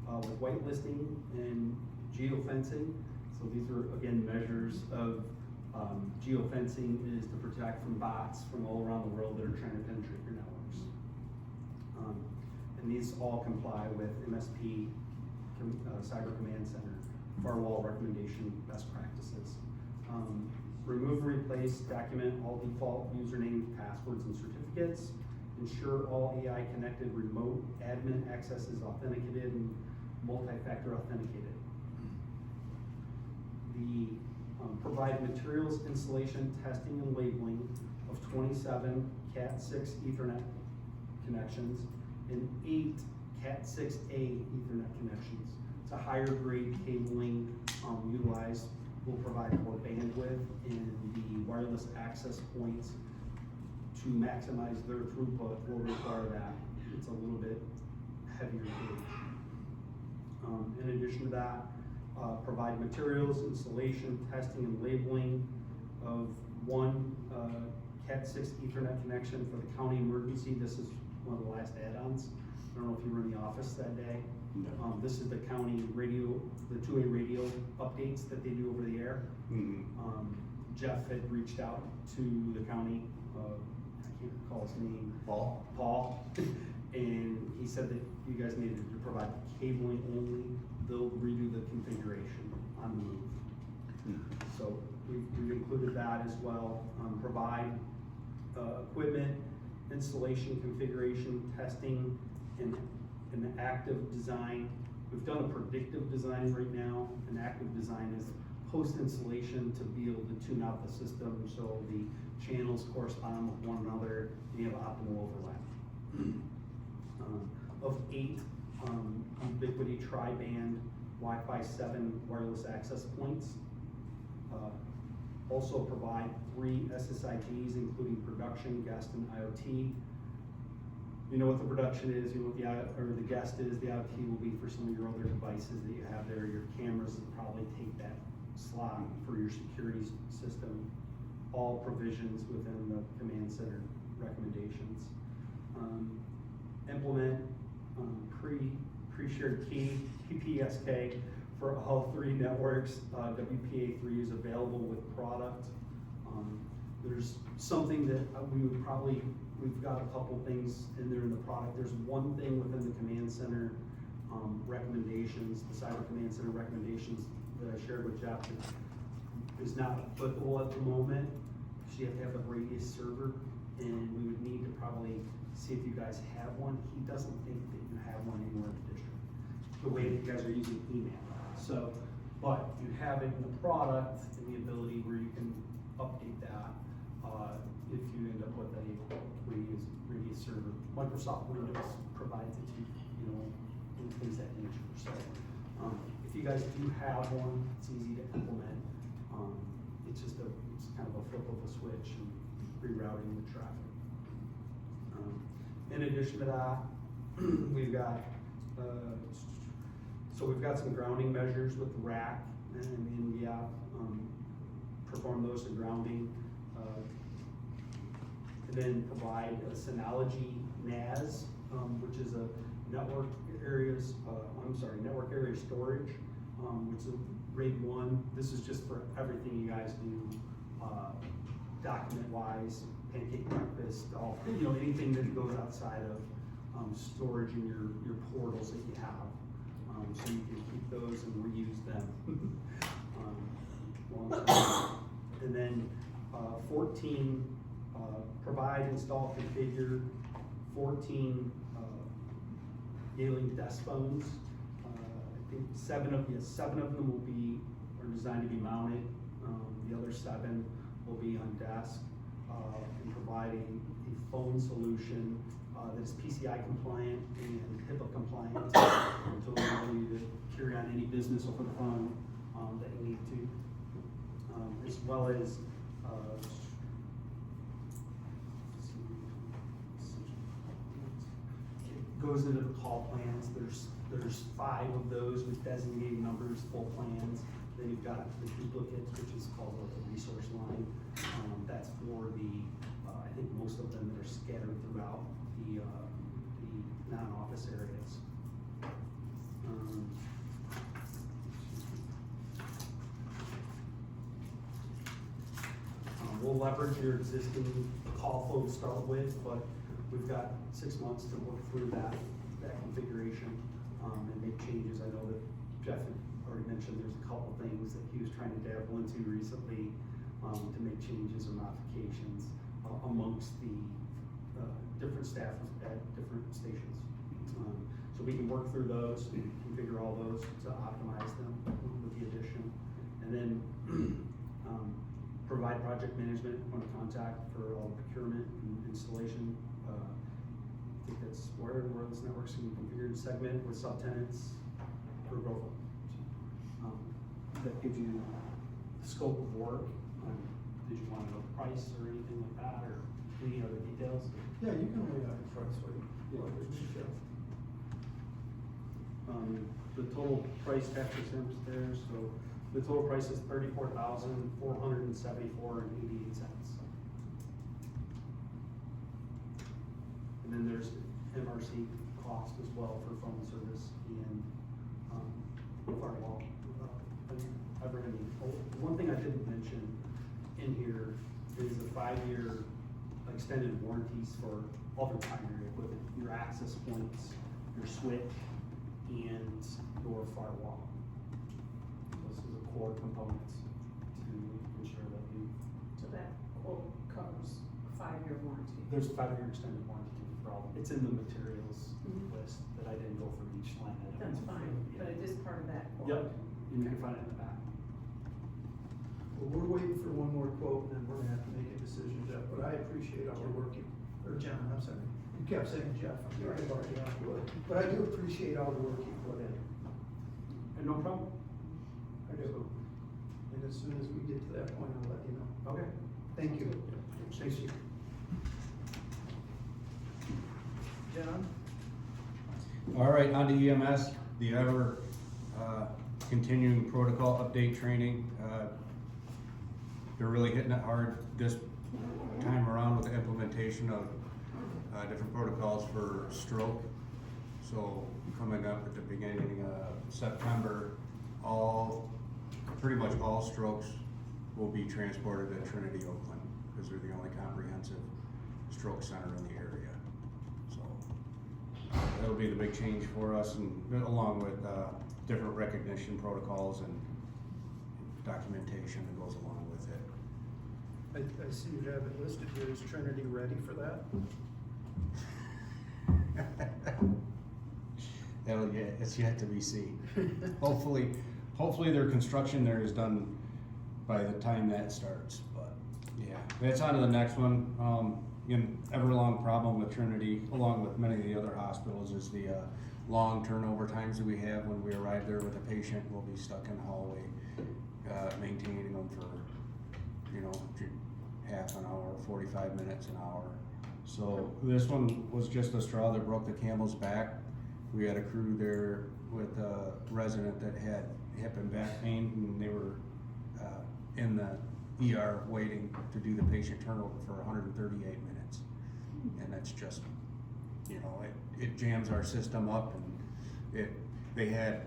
with whitelisting and geofencing. So these are, again, measures of geofencing is to protect from bots from all around the world that are trying to penetrate your networks. And these all comply with MSP, Cyber Command Center, firewall recommendation best practices. Remove and replace, document all default usernames, passwords, and certificates. Ensure all AI connected remote admin access is authenticated and multi-factor authenticated. The provide materials installation, testing, and labeling of 27 Cat6 Ethernet connections and 8 Cat6A Ethernet connections. It's a higher grade cabling utilized, will provide more bandwidth, and the wireless access points to maximize their throughput will require that. It's a little bit heavier gauge. In addition to that, provide materials, installation, testing, and labeling of one Cat6 Ethernet connection for the county emergency. This is one of the last add-ons. I don't know if you were in the office that day. No. This is the county radio, the two-way radio updates that they do over the air. Jeff had reached out to the county, I can't recall his name. Paul, and he said that you guys needed to provide cabling only. They'll redo the configuration on the move. So we've included that as well. Provide equipment, installation, configuration, testing, and an active design. We've done a predictive design right now. An active design is post-installation to be able to tune out the system so the channels correspond with one another and you have optimal overlap. Of 8 Ubiquiti tri-band Wi-Fi 7 wireless access points. Also provide 3 SSIDs, including production, guest, and IoT. You know what the production is, you know what the guest is, the IoT will be for some of your other devices that you have there. Your cameras will probably take that slot for your security system. All provisions within the command center recommendations. Implement pre-shared key, PPSK, for all 3 networks. WPA3 is available with product. There's something that we've got a couple things in there in the product. There's one thing within the command center recommendations, the cyber command center recommendations that I shared with Jeff that is not applicable at the moment. So you have to have a radius server, and we would need to probably see if you guys have one. He doesn't think that you have one anywhere in the district, the way that you guys are using email. So, but you have it in the product and the ability where you can update that if you end up with a radius server. Microsoft Windows provides it to you, and things of that nature. So, if you guys do have one, it's easy to implement. It's kind of a flip of a switch and rerouting the traffic. In addition to that, we've got we've got some grounding measures with the rack, and we perform those in grounding, and then provide a Synology NAS, which is a network area storage, which is a RAID 1. This is just for everything you guys do, document-wise, pancake breakfast, anything that goes outside of storage in your portals that you have, so you can keep those and reuse them. And then 14, provide, install, configure 14 Yale desk phones. I think 7 of them are designed to be mounted. The other 7 will be on desk, and providing a phone solution that is PCI compliant and HIPAA compliant, to allow you to carry on any business over the phone that you need to, as well as it goes into the call plans. There's 5 of those with designated numbers, full plans. Then you've got the duplicates, which is called a resource line. That's for I think most of them that are scattered throughout the non-office areas. We'll leverage your existing call flow to start with, but we've got 6 months to work through that configuration and make changes. I know that Jeff had already mentioned there's a couple things that he was trying to dabble into recently to make changes or modifications amongst the different staff at different stations. So we can work through those and configure all those to optimize them with the addition. And then provide project management point of contact for all procurement and installation. I think that's wired and wireless networks can be configured, segment with subtenants for Groveland. That gives you the scope of work. Did you want to know the price or anything like that, or any other details? Yeah, you can lay out your price, right? The total price tax exempt there, so the total price is $34,474.88. And then there's MRC cost as well for phone service and, firewall. One thing I didn't mention in here is the 5-year extended warranties for all the primary equipment, your access points, your switch, and your firewall. This is a core components to ensure that So that quote covers a 5-year warranty. there's a 5-year extended warranty for all. It's in the materials Mhm. list that I didn't go through each line item. That's fine, but it is part of that quote. Yep, and you can find it in the back. Well, we're waiting for one more quote, and then we're gonna have to make a decision, Jeff, but I appreciate all the work you, or John, I'm sorry. You kept saying Jeff, I'm sorry about you, but I do appreciate all the work you put in. And no problem. I do. And as soon as we get to that point, I'll let you know. Okay. Thank you. Thank you. John? All right, on to EMS, the ever, continuing protocol update training. They're really hitting it hard this time around with the implementation of, different protocols for stroke. So coming up at the beginning of September, pretty much all strokes will be transported to Trinity, Oakland, because they're the only comprehensive stroke center in the area. So that'll be the big change for us, and along with different recognition protocols and documentation that goes along with it. I see you have it listed here. Is Trinity ready for that? It's yet to be seen. Hopefully their construction there is done by the time that starts, but yeah. That's on to the next one. Everlong problem with Trinity, along with many of the other hospitals, is the long turnover times that we have when we arrive there with a patient. We'll be stuck in the hallway, maintaining them for, half an hour, 45 minutes, an hour. So this one was just a straw that broke the camel's back. We had a crew there with a resident that had hip and back pain, and they were in the ER waiting to do the patient turnover for 138 minutes. And that's just, it jams our system up, and they had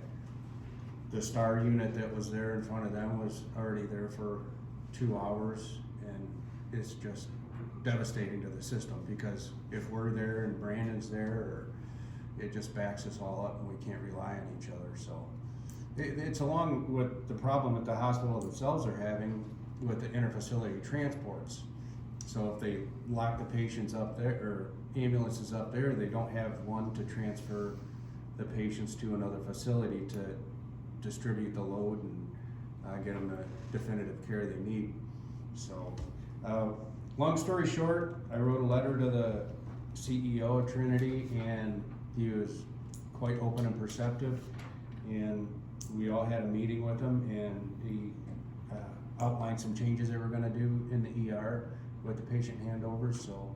the STAR unit that was there in front of them was already there for 2 hours, and it's just devastating to the system, because if we're there and Brandon's there, it just backs us all up and we can't rely on each other. So it's along with the problem that the hospital themselves are having with the interfacility transports. So if they lock the patients up there, or ambulances up there, they don't have one to transfer the patients to another facility to distribute the load and get them the definitive care they need. So long story short, I wrote a letter to the CEO of Trinity, and he was quite open and perceptive, and we all had a meeting with him, and he outlined some changes they were gonna do in the ER with the patient handovers, so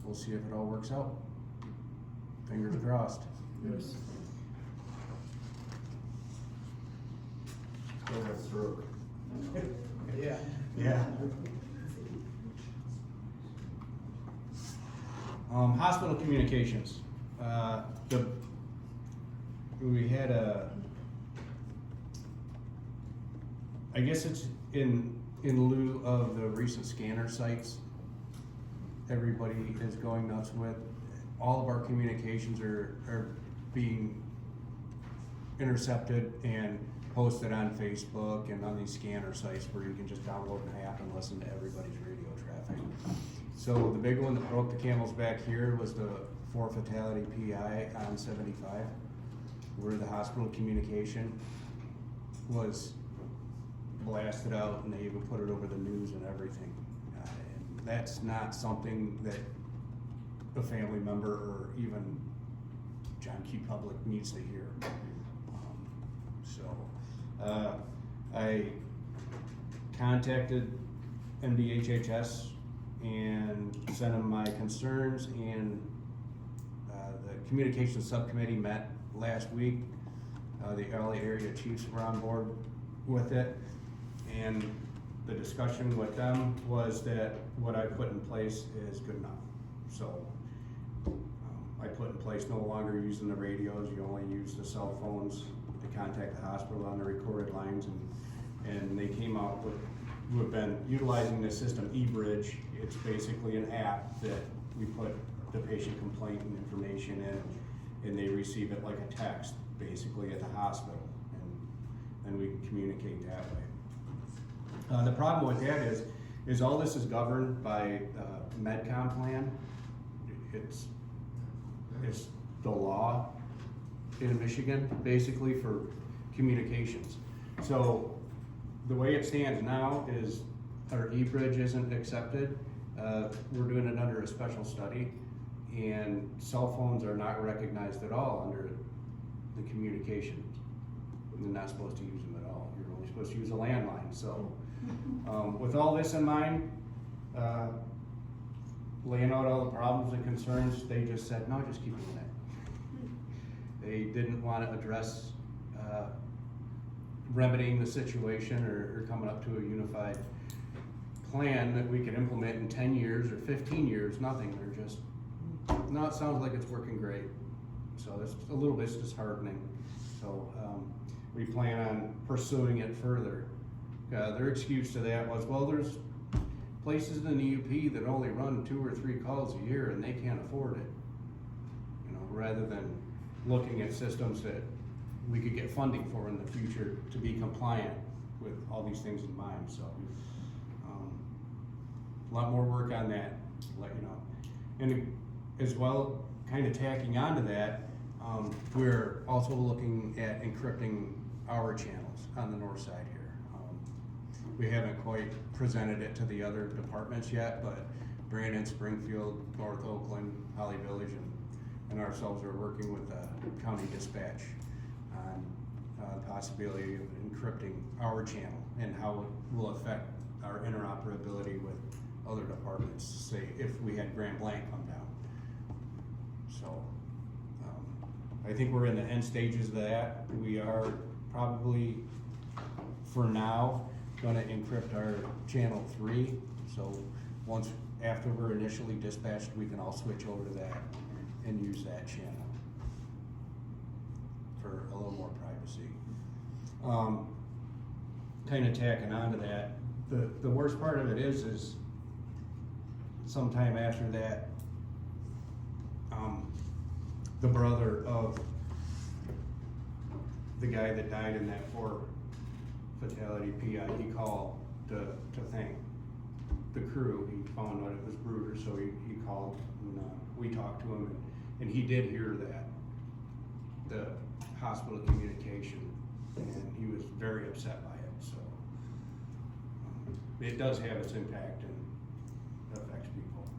we'll see if it all works out. Fingers crossed. Yes. Still have stroke. Yeah. Yeah. Hospital communications. We had I guess it's in lieu of the recent scanner sites everybody is going nuts with. All of our communications are being intercepted and posted on Facebook and on these scanner sites where you can just download an app and listen to everybody's radio traffic. So the big one that broke the camel's back here was the 4 fatality PI on 75, where the hospital communication was blasted out, and they even put it over the news and everything. And that's not something that a family member or even John Key Public needs to hear. I contacted MDHHS and sent them my concerns, and the communications subcommittee met last week. The LA area chiefs were on board with it, and the discussion with them was that what I put in place is good enough. So I put in place no longer using the radios, you only use the cell phones to contact the hospital on the recorded lines, and they came out with, we've been utilizing the system eBridge. It's basically an app that we put the patient complaint and information in, and they receive it like a text, basically at the hospital, and we can communicate that way. The problem with that is all this is governed by MedCom plan. It's the law in Michigan, basically, for communications. So the way it stands now is our eBridge isn't accepted. We're doing it under a special study, and cell phones are not recognized at all under the communication. You're not supposed to use them at all. You're only supposed to use a landline. So with all this in mind, laying out all the problems and concerns, they just said, no, just keep doing it. They didn't want to address remedying the situation or coming up to a unified plan that we could implement in 10 years or 15 years, nothing. They're just, no, it sounds like it's working great. So it's a little bit disheartening. So we plan on pursuing it further. Their excuse to that was, well, there's places in the UP that only run 2 or 3 calls a year and they can't afford it. You know, rather than looking at systems that we could get funding for in the future to be compliant with all these things in mind. So a lot more work on that, to let you know. And as well, kind of tacking onto that, we're also looking at encrypting our channels on the north side here. We haven't quite presented it to the other departments yet, but Brandon, Springfield, North Oakland, Holly Village, and ourselves are working with the county dispatch on the possibility of encrypting our channel and how it will affect our interoperability with other departments, say if we had Grand Blanc come down. So I think we're in the end stages of that. We are probably, for now, gonna encrypt our channel 3. So once, after we're initially dispatched, we can all switch over to that and use that channel for a little more privacy. Kind of tacking on to that, the worst part of it is sometime after that, the brother of the guy that died in that 4 fatality PI, he called to thank the crew. He found out it was Bruder, so he called and we talked to him, and he did hear that, the hospital communication, and he was very upset by it. So it does have its impact and affects people.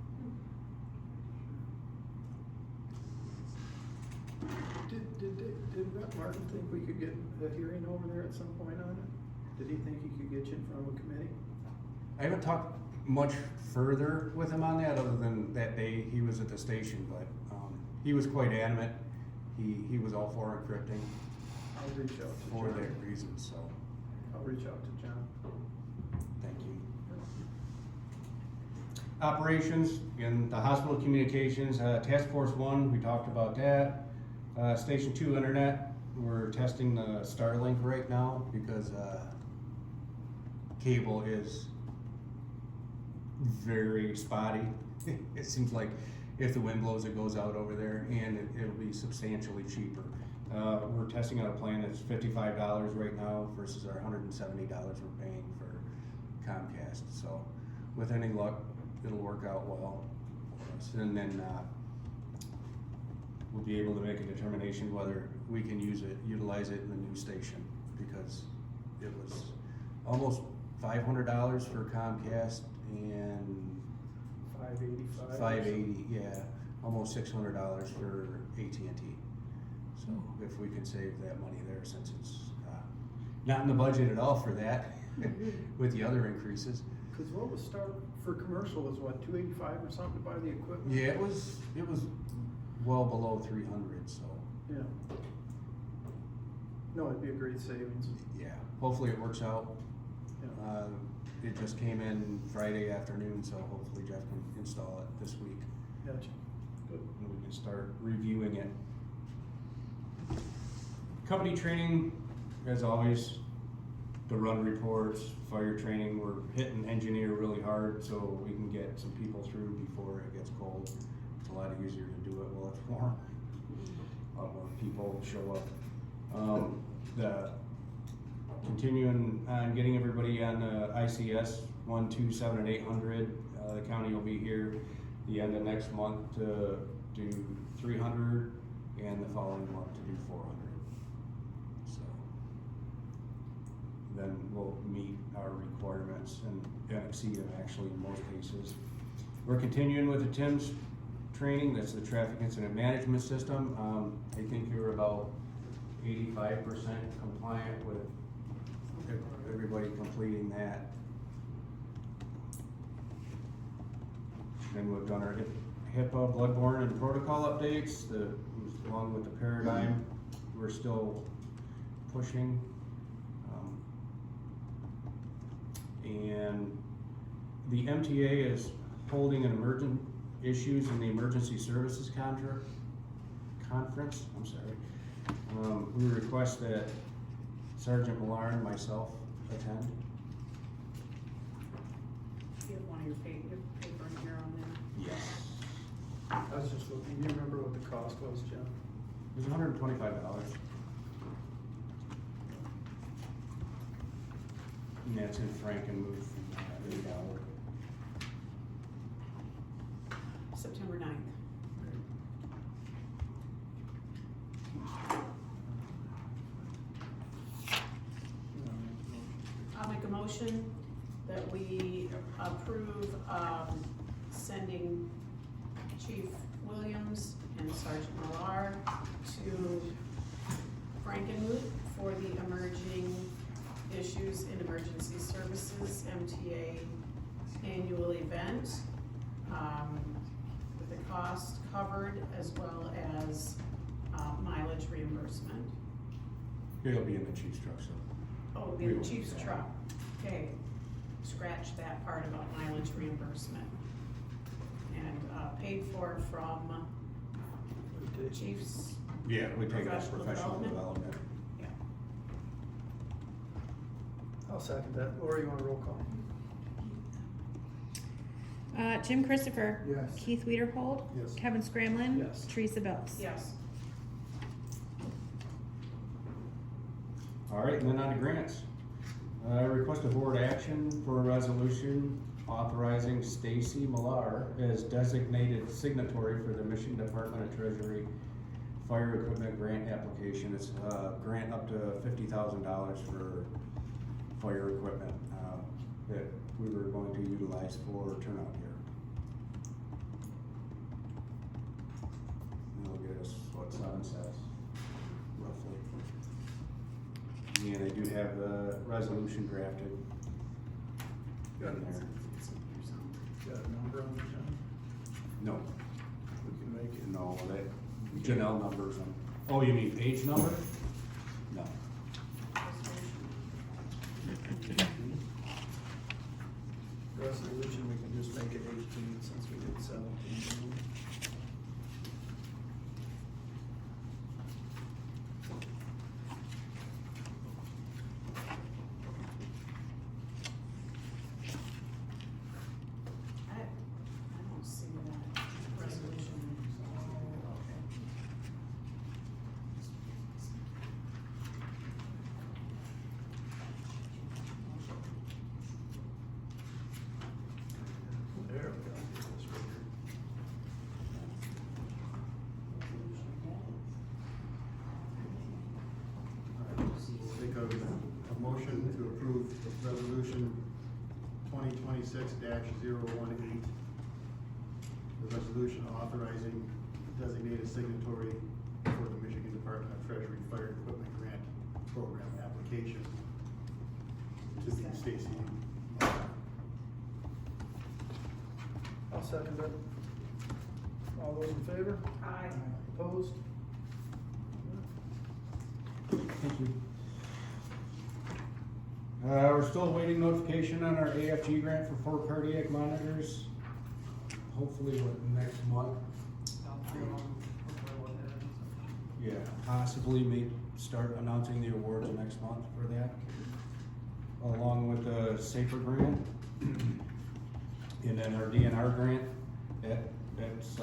Did Martin think we could get a hearing over there at some point on it? Did he think he could get you in front of a committee? I haven't talked much further with him on that, other than that day he was at the station, but he was quite adamant. He was all for encrypting I'll reach out to for John. that reason, so I'll reach out to John. thank you. Operations in the hospital communications, Task Force 1, we talked about that. Station 2 internet, we're testing the Starlink right now because cable is very spotty. It seems like if the wind blows, it goes out over there, and it'll be substantially cheaper. We're testing out a plan that's $55 right now versus our $170 we're paying for Comcast. So with any luck, it'll work out well for us. And then we'll be able to make a determination whether we can utilize it in the new station, because it was almost $500 for Comcast and $580, yeah, almost $600 for AT&T. So if we can save that money there, since it's not in the budget at all for that, with the other increases. Cause what was start for commercial was what, $285 or something to buy the equipment? Yeah, it was well below 300, so. Yeah. No, it'd be a great savings. Yeah, hopefully it works out. Yeah. It just came in Friday afternoon, so hopefully Jeff can install it this week. Gotcha. and we can start reviewing it. Company training, as always, the run reports, fire training, we're hitting engineer really hard so we can get some people through before it gets cold. It's a lot easier to do it while it's warm. A lot more people show up. The continuing on getting everybody on ICS 1, 2, 7, and 800. The county will be here the end of next month to do 300 and the following month to do 400. So then we'll meet our requirements and exceed them actually in most cases. We're continuing with the TIMS training. That's the traffic incident management system. I think you're about 85% compliant with everybody completing that. And we've done our HIPAA, bloodborne, and protocol updates, along with the paradigm, we're still pushing. And the MTA is holding an emergent issues in the emergency services conference, I'm sorry. We request that Sergeant Millar and myself attend. You have one of your paper in here on there. Yes. I was just looking, do you remember what the cost was, Jim? It was $125. And that's in Frankenmuth, September 9th. I'll make a motion that we approve sending Chief Williams and Sergeant Millar to Frankenmuth for the emerging issues in emergency services MTA annual event, with the cost covered as well as mileage reimbursement. It'll be in the chief's truck, so. Oh, it'll be We the will chief's do that. truck. Okay, scratch that part about mileage reimbursement. And paid for from the chief's. Yeah, we take it as Professional professional development? development. Yeah. I'll second that. Lori, you want a roll call? Jim Christopher. Yes. Keith Wiederhold. Yes. Kevin Scramlin. Yes. Teresa Bills. Yes. All right, and then on to grants. Request a board action for a resolution authorizing Stacy Millar as designated signatory for the Michigan Department of Treasury Fire Equipment Grant application. It's a grant up to $50,000 for fire equipment that we were going to utilize for turnout gear. And it'll get us, what, 7 sets, roughly. Yeah, they do have the resolution drafted in there. Got a number on it, John? No, We can make it. no, that Janelle numbers them. Oh, you mean page number? No. Resolution, we can just make it 18 since we did 17. I don't see that resolution. There we go. This right here. Take a motion to approve resolution 2026-018. The resolution authorizing designated signatory for the Michigan Department of Treasury Fire Equipment Grant Program application to be Stacy. I'll second it. All those in favor? Aye. Opposed? Thank you. We're still awaiting notification on our AFG grant for 4 cardiac monitors. Hopefully next month. Yeah, possibly start announcing the awards next month for that, along with the SAFER grant. And then our DNR grant, that's,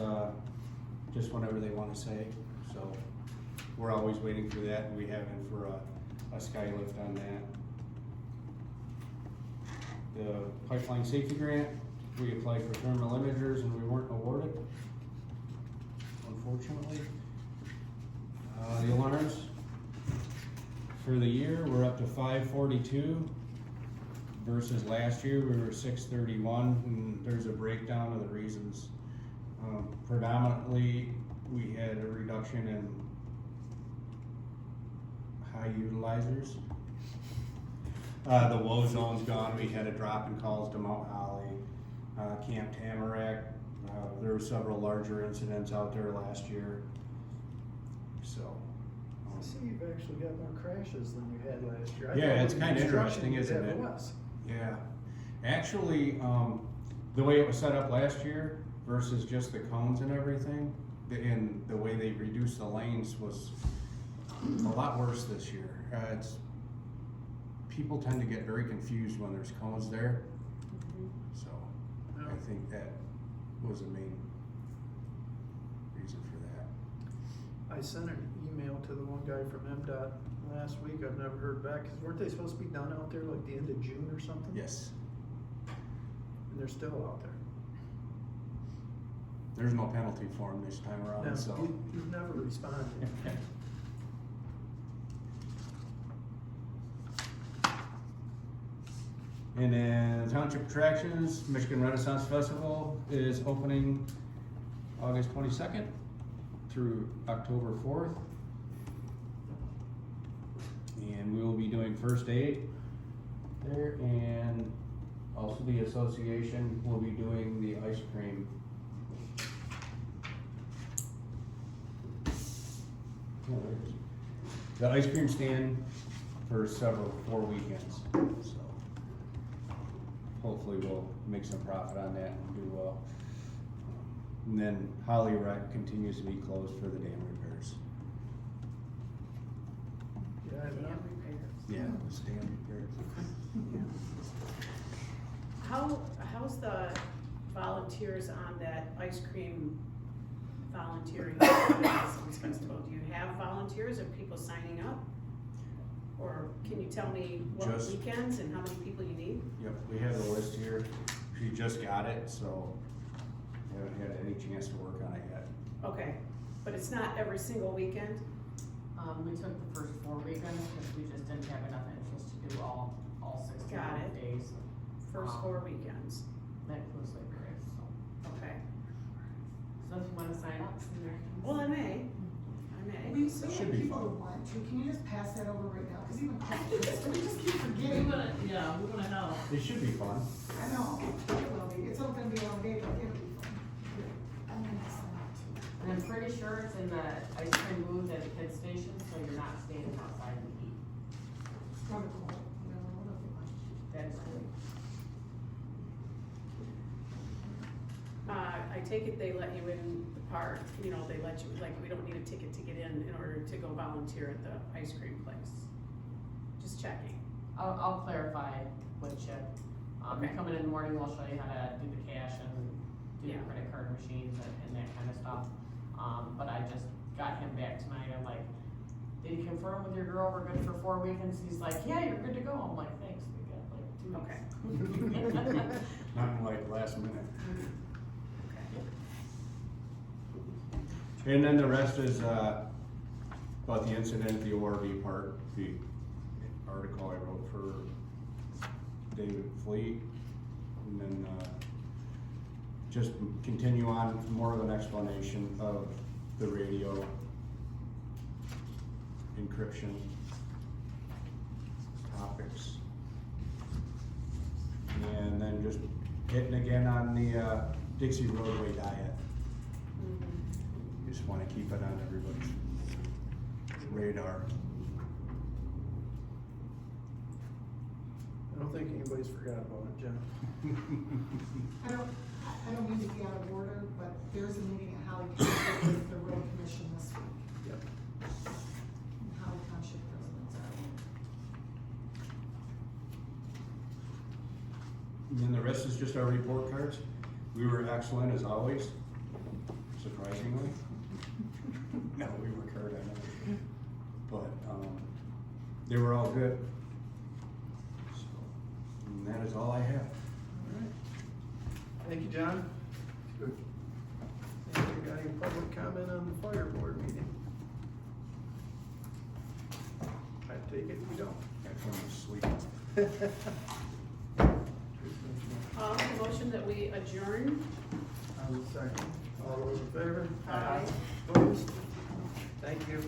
just whenever they wanna say, so we're always waiting for that, and we have it for a sky lift on that. The pipeline safety grant, we applied for thermal imagers and we weren't awarded, unfortunately. The alarms, for the year, we're up to 542 versus last year, we were 631, and there's a breakdown of the reasons. Predominantly, we had a reduction in high utilizers. The woe zone's gone, we had a drop in calls to Mount Holly, Camp Tamarack, there were several larger incidents out there last year, so. I see you've actually got more crashes than you had last year. I Yeah, thought it's with kinda construction interesting, you'd isn't have it? less. Yeah, actually, the way it was set up last year versus just the cones and everything, and the way they reduced the lanes was a lot worse this year. People tend to get very confused when there's cones there, so I think that was the main reason for that. I sent an email to the one guy from MDOT last week, I've never heard back, cause weren't they supposed to be done out there like the end of June or something? Yes, And they're still out there. there's no penalty for them this time around, No, so. you've never responded. And then Township Attractions, Michigan Renaissance Festival is opening August 22nd through October 4th. And we will be doing first aid there, and also the association will be doing the ice cream. The ice cream stand for 4 weekends, so hopefully we'll make some profit on that and do well. And then Holly Rec continues to be closed for the dam repairs. Yeah, I know. Yeah, it's dam repairs. How's the volunteers on that ice cream volunteering Renaissance festival? Do you have volunteers? Are people signing up? Or can you tell me what Just- weekends and how many people you need? Yep, we have the list here. She just got it, so haven't had any chance to work on it yet. Okay, but it's not every single weekend? We took the first 4 weekends because we just didn't have enough interest to do all 16 Got it. days. First 4 weekends, That includes Labor Day, so. okay. So if you wanna sign up, see there. Well, I may. We Should have be people fun. who want to, can you just pass that over right now? Cause even we just keep forgetting. We wanna know. It should be fun. I know, it will be, it's not gonna be a long day, but it'll be fun. I'm gonna sign up too. And I'm pretty sure it's in the ice cream booth at the kid station, so you're not standing outside in the heat. It's probably cold, whatever, whatever you want. That is great. I take it they let you in the park, you know, they let you, like, we don't need a ticket to get in order to go volunteer at the ice cream place. Just checking. I'll clarify with Chip. You Okay. come in the morning, we'll show you how to do the cash and do the Yeah. credit card machines and that kind of stuff. But I just got him back tonight, I'm like, did you confirm with your girl we're good for 4 weekends? He's like, yeah, you're good to go. I'm like, thanks, we got like 2 weeks. Okay. Not like last minute. Okay. And then the rest is, about the incident at the ORV park, the article I wrote for David Fleet. And then, just continue on with more of an explanation of the radio encryption topics. And then just hitting again on the, Dixie roadway diet. Just wanna keep it on everybody's radar. I don't think anybody's forgot about it, Jen. I don't mean to be out of order, but there's a meeting at Holly County with the road commission this week. Yep. how township residents are. And then the rest is just our report cards. We were excellent as always, surprisingly. No, we work hard, I know. But, they were all good. So, and that is all I have. Alright. Thank you, John. Good. Anybody got any public comment on the fire board meeting? I take it you don't. I couldn't sleep. The motion that we adjourn. I will second. All those in favor? Aye. Opposed? Thank you.